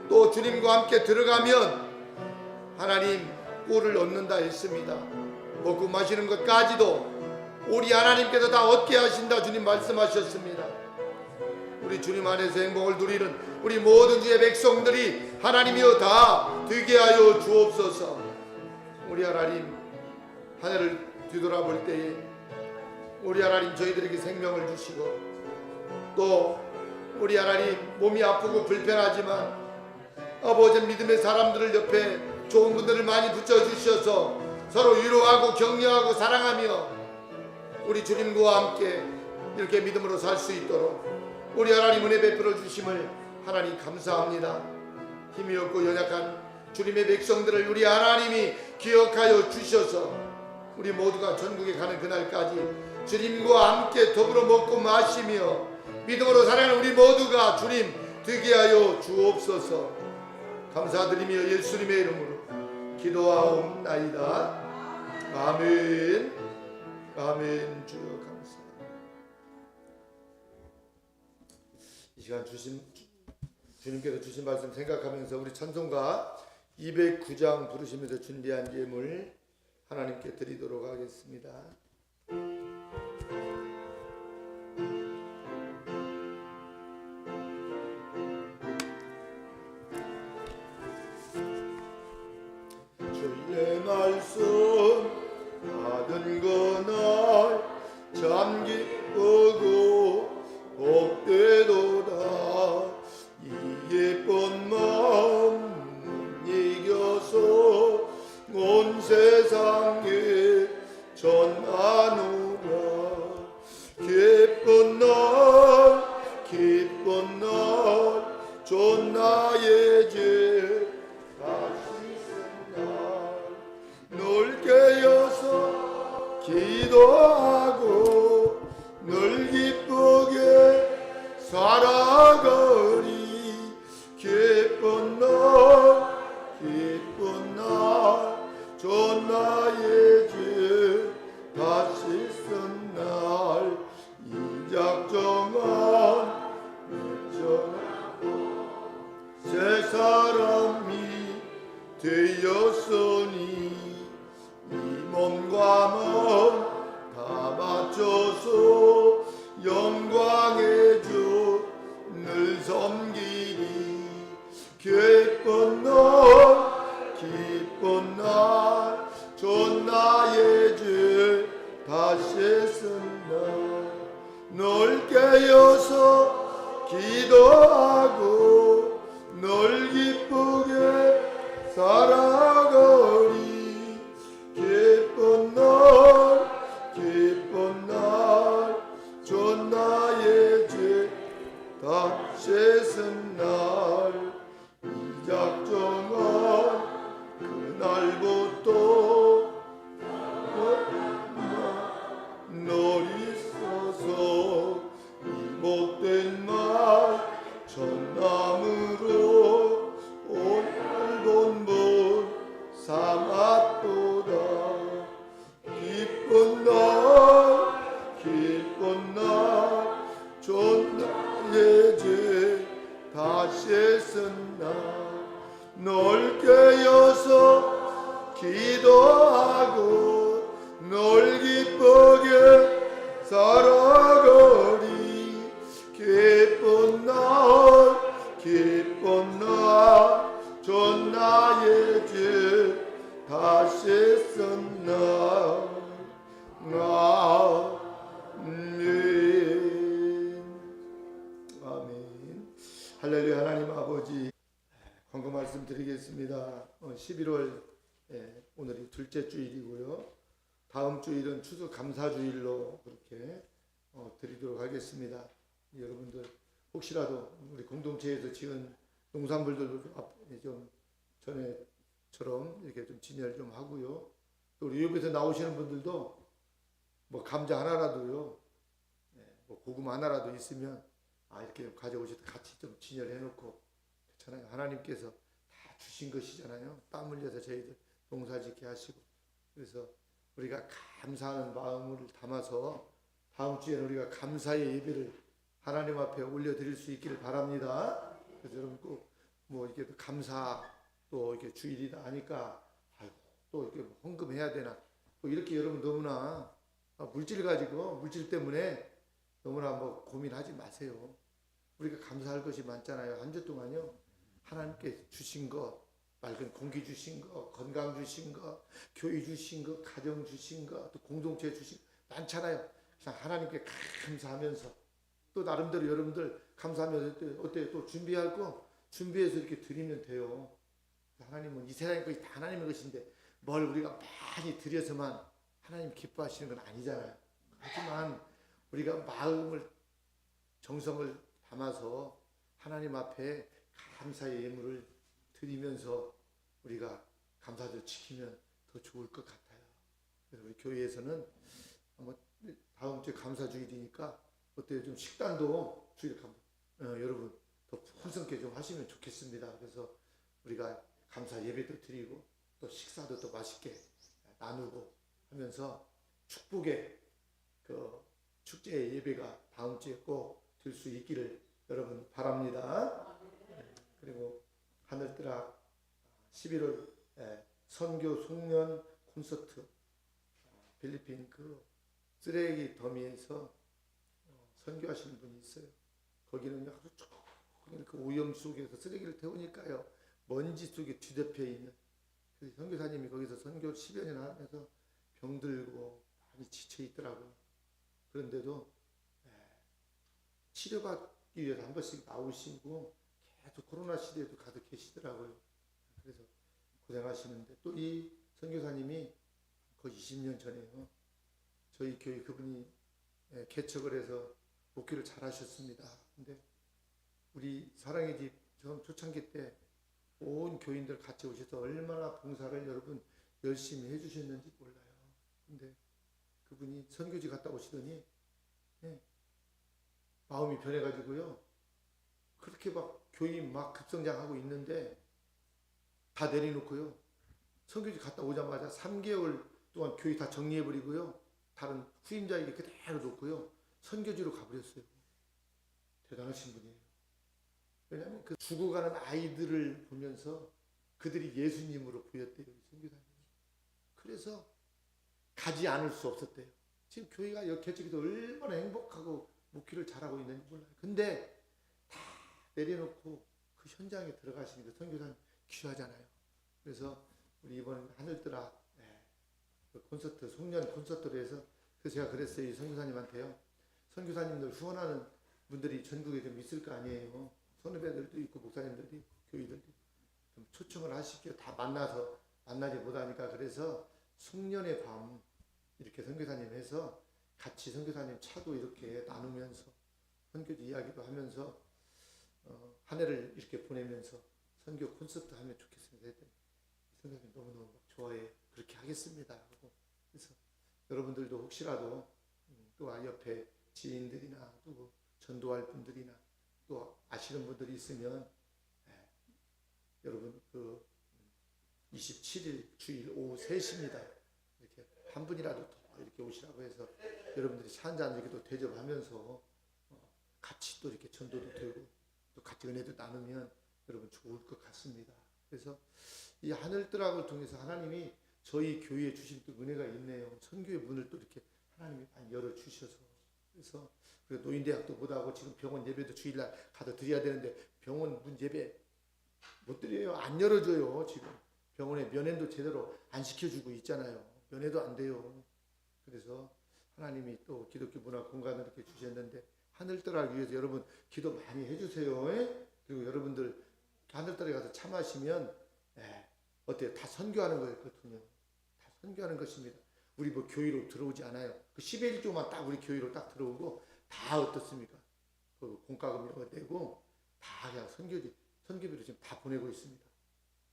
Speaker 1: 또 주님과 함께 들어가면 하나님 꼴을 얻는다 했습니다. 먹고 마시는 것까지도 우리 하나님께서 다 얻게 하신다 주님 말씀하셨습니다. 우리 주님 안에서 행복을 누리는 우리 모든 주의 백성들이 하나님이여 다 되게 하여 주옵소서. 우리 하나님, 하늘을 뒤돌아볼 때에 우리 하나님 저희들에게 생명을 주시고, 또 우리 하나님 몸이 아프고 불편하지만 아버지 믿음의 사람들을 옆에 좋은 분들을 많이 붙여주셔서 서로 위로하고 격려하고 사랑하며 우리 주님과 함께 이렇게 믿음으로 살 수 있도록 우리 하나님 은혜 베풀어 주심을 하나님 감사합니다. 힘이 없고 연약한 주님의 백성들을 우리 하나님이 기억하여 주셔서 우리 모두가 전국에 가는 그날까지 주님과 함께 더불어 먹고 마시며 믿음으로 살아가는 우리 모두가 주님 되게 하여 주옵소서. 감사드리며 예수님의 이름으로 기도하옵나이다. 아멘. 아멘. 주여 감사합니다. 이 시간 주님께서 주신 말씀 생각하면서 우리 찬송가 209장 부르시면서 준비한 예물 하나님께 드리도록 하겠습니다. 주의 말씀 받은 그날 참 기쁘고 복되도다. 이 예쁜 마음 이겨서 온 세상에 전하노라. 기쁜 날 좋은 나의 죄 다시 쓴날 늘 깨어서 기도하고 늘 기쁘게 살아가리. 기쁜 날 좋은 나의 죄 다시 쓴날 이작정한 새 사람이 되었으니 이 몸과 마음 다 바쳐서 영광의 주 늘 섬기리. 기쁜 날 좋은 나의 죄 다시 쓴날 늘 깨어서 기도하고 늘 기쁘게 살아가리. 기쁜 날 좋은 나의 죄 다시 쓴날 이작정한 그날부터 널 있어서 이 못된 말 전남으로 오늘 본분 삼았도다. 기쁜 날 좋은 나의 죄 다시 쓴날 널 깨어서 기도하고 널 기쁘게 살아가리. 기쁜 날 좋은 나의 죄 다시 쓴날 아멘. 아멘. 할렐루야. 하나님 아버지, 광고 말씀 드리겠습니다. 11월 오늘이 둘째 주일이고요. 다음 주일은 추수 감사주일로 그렇게 드리도록 하겠습니다. 여러분들 혹시라도 우리 공동체에서 지은 농산물들도 좀 전에처럼 이렇게 좀 진열 좀 하고요. 또 우리 옆에서 나오시는 분들도 뭐 감자 하나라도요, 뭐 고구마 하나라도 있으면 이렇게 가져오셔서 같이 좀 진열해 놓고, 그렇잖아요. 하나님께서 다 주신 것이잖아요. 땀 흘려서 저희들 농사짓게 하시고. 그래서 우리가 감사하는 마음을 담아서 다음 주에는 우리가 감사의 예배를 하나님 앞에 올려드릴 수 있기를 바랍니다. 그래서 여러분 꼭 뭐 이렇게 감사 또 이렇게 주일이다 하니까 또 이렇게 헌금해야 되나 뭐 이렇게 여러분 너무나 물질 때문에 너무나 뭐 고민하지 마세요. 우리가 감사할 것이 많잖아요. 한 주 동안요 하나님께 주신 것, 맑은 공기 주신 것, 건강 주신 것, 교회 주신 것, 가정 주신 것, 또 공동체 주신 것 많잖아요. 그냥 하나님께 감사하면서 또 나름대로 여러분들 감사하면서 어때요? 또 준비할 거 준비해서 이렇게 드리면 돼요. 하나님은 이 세상의 것이 다 하나님의 것인데 뭘 우리가 많이 드려서만 하나님 기뻐하시는 건 아니잖아요. 하지만 우리가 마음을 정성을 담아서 하나님 앞에 감사의 예물을 드리면서 우리가 감사를 지키면 더 좋을 것 같아요. 그래서 우리 교회에서는 아마 다음 주에 감사주일이니까 어때요? 좀 식단도 주일 여러분 더 풍성하게 좀 하시면 좋겠습니다. 그래서 우리가 감사 예배도 드리고 또 식사도 또 맛있게 나누고 하면서 축복의 그 축제 예배가 다음 주에 꼭 될 수 있기를 여러분 바랍니다. 그리고 하늘뜨라 11월 선교 송년 콘서트 필리핀 그 쓰레기 더미에서 선교하시는 분이 있어요. 거기는 하루 종일 그 오염 속에서 쓰레기를 태우니까요 먼지 속에 뒤덮여 있는 그 선교사님이 거기서 선교 10여 년 하면서 병들고 많이 지쳐 있더라고요. 그런데도 치료받기 위해서 한 번씩 나오시고 계속 코로나 시대에도 가득 계시더라고요. 그래서 고생하시는데 또 이 선교사님이 거의 20년 전에요. 저희 교회 그분이 개척을 해서 목회를 잘 하셨습니다. 근데 우리 사랑의 집 처음 초창기 때 온 교인들 같이 오셔서 얼마나 봉사를 여러분 열심히 해주셨는지 몰라요. 근데 그분이 선교지 갔다 오시더니 마음이 변해가지고요. 그렇게 막 교인 막 급성장하고 있는데 다 내려놓고요. 선교지 갔다 오자마자 3개월 동안 교회 다 정리해버리고요. 다른 후임자에게 그대로 놓고요. 선교지로 가버렸어요. 대단하신 분이에요. 왜냐하면 그 죽어가는 아이들을 보면서 그들이 예수님으로 보였대요. 선교사님. 그래서 가지 않을 수 없었대요. 지금 교회가 여기 개척해서 얼마나 행복하고 목회를 잘하고 있는지 몰라요. 근데 다 내려놓고 그 현장에 들어가시니까 선교사님 귀하잖아요. 그래서 우리 이번 하늘뜨라 그 콘서트 송년 콘서트로 해서 그래서 제가 그랬어요. 이 선교사님한테요. 선교사님들 후원하는 분들이 전국에 좀 있을 거 아니에요. 선후배들도 있고 목사님들도 있고 교회들도 있고 좀 초청을 하시기로 다 만나서 만나지 못하니까 그래서 송년의 밤 이렇게 선교사님 해서 같이 선교사님 차도 이렇게 나누면서 선교지 이야기도 하면서 한 해를 이렇게 보내면서 선교 콘서트 하면 좋겠습니다. 했더니 선교사님 너무너무 좋아해 그렇게 하겠습니다 하고 그래서 여러분들도 혹시라도 또 옆에 지인들이나 또 전도할 분들이나 또 아시는 분들이 있으면 여러분 그 27일 주일 오후 3시입니다. 이렇게 한 분이라도 더 이렇게 오시라고 해서 여러분들이 차 한잔 이렇게 또 대접하면서 같이 또 이렇게 전도도 되고 또 같이 은혜도 나누면 여러분 좋을 것 같습니다. 그래서 이 하늘뜨락을 통해서 하나님이 저희 교회에 주신 또 은혜가 있네요. 선교의 문을 또 이렇게 하나님이 많이 열어주셔서 그래서 노인대학도 못하고 지금 병원 예배도 주일날 가서 드려야 되는데 병원 문 예배 못 드려요. 안 열어줘요. 지금 병원에 면회도 제대로 안 시켜주고 있잖아요. 면회도 안 돼요. 그래서 하나님이 또 기독교 문화 공간을 이렇게 주셨는데 하늘뜨락 위해서 여러분 기도 많이 해주세요. 그리고 여러분들 하늘뜨락에 가서 참하시면 어때요? 다 선교하는 거였거든요. 다 선교하는 것입니다. 우리 뭐 교회로 들어오지 않아요. 그 11조만 딱 우리 교회로 딱 들어오고 다 어떻습니까? 그 공과금 이런 거 내고 다 그냥 선교비로 지금 다 보내고 있습니다.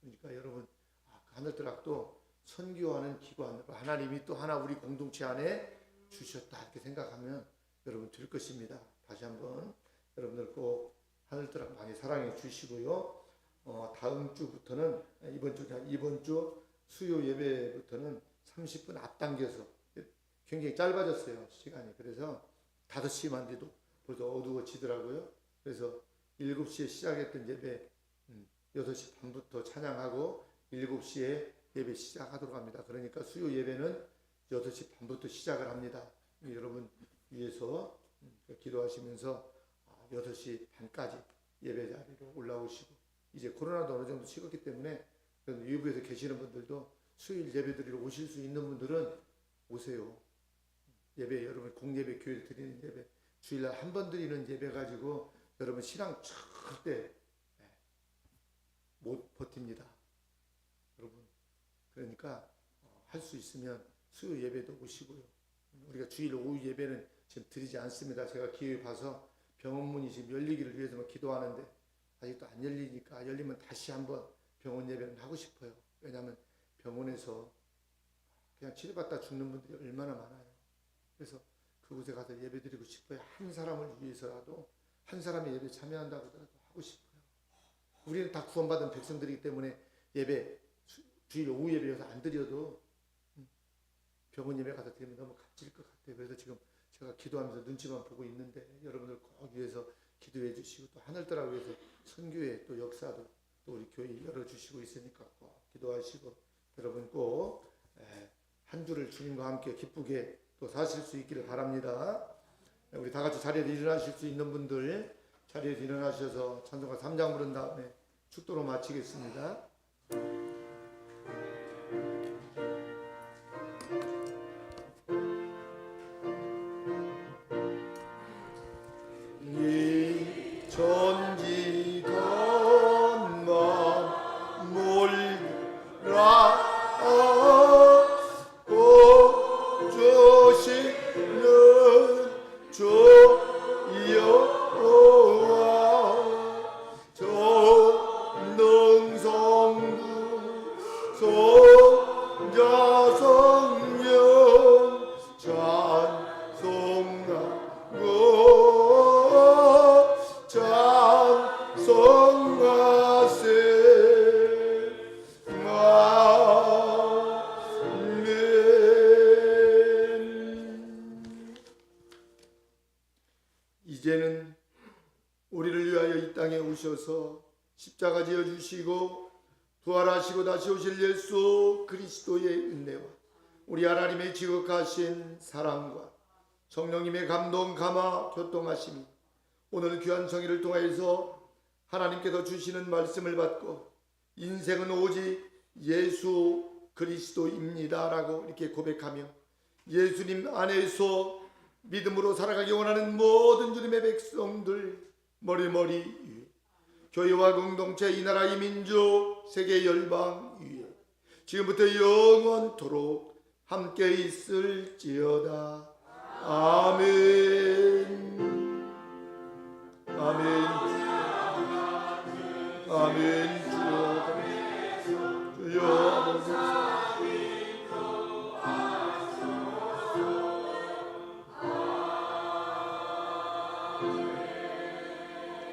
Speaker 1: 그러니까 여러분 그 하늘드락도 선교하는 기관으로 하나님이 또 하나 우리 공동체 안에 주셨다 이렇게 생각하면 여러분 될 것입니다. 다시 한번 여러분들 꼭 하늘드락 많이 사랑해 주시고요. 다음 주부터는 이번 주 수요 예배부터는 30분 앞당겨서 굉장히 짧아졌어요 시간이. 그래서 5시만 돼도 벌써 어두워지더라고요. 그래서 7시에 시작했던 예배 6시 반부터 찬양하고 7시에 예배 시작하도록 합니다. 그러니까 수요 예배는 6시 반부터 시작을 합니다. 여러분 위해서 기도하시면서 6시 반까지 예배 자리로 올라오시고, 이제 코로나도 어느 정도 식었기 때문에 유부에서 계시는 분들도 수요일 예배 드리러 오실 수 있는 분들은 오세요. 예배, 여러분 공예배 교회 드리는 예배, 주일날 한 번 드리는 예배 가지고 여러분 신앙 절대 못 버팁니다. 여러분 그러니까 할 수 있으면 수요 예배도 오시고요. 우리가 주일 오후 예배는 지금 드리지 않습니다. 제가 기회 봐서 병원 문이 지금 열리기를 위해서만 기도하는데 아직도 안 열리니까, 열리면 다시 한번 병원 예배는 하고 싶어요. 왜냐하면 병원에서 그냥 치료받다 죽는 분들이 얼마나 많아요. 그래서 그곳에 가서 예배 드리고 싶어요. 한 사람을 위해서라도, 한 사람의 예배 참여한다고 하더라도 하고 싶어요. 우리는 다 구원받은 백성들이기 때문에 예배, 주일 오후 예배여서 안 드려도 병원 예배 가서 드리면 너무 값질 것 같아요. 그래서 지금 제가 기도하면서 눈치만 보고 있는데 여러분들 꼭 위해서 기도해 주시고, 또 하늘나라 위해서 선교의 또 역사도 또 우리 교회 열어주시고 있으니까 꼭 기도하시고, 여러분 꼭 한 주를 주님과 함께 기쁘게 또 사실 수 있기를 바랍니다. 우리 다 같이 자리에서 일어나실 수 있는 분들 자리에서 일어나셔서 찬송가 3장 부른 다음에 축도로 마치겠습니다. 이제는 우리를 위하여 이 땅에 오셔서 십자가 지어 주시고 부활하시고 다시 오실 예수 그리스도의 은혜와 우리 하나님의 지극하신 사랑과 성령님의 감동 감화 교통하심이 오늘 귀한 성의를 통하여서 하나님께서 주시는 말씀을 받고 인생은 오직 예수 그리스도입니다 라고 이렇게 고백하며 예수님 안에서 믿음으로 살아가기 원하는 모든 주님의 백성들 머리머리 위에, 교회와 공동체, 이 나라 이 민족 세계 열방 위에 지금부터 영원토록 함께 있을지어다. 아멘. 아멘. 아멘.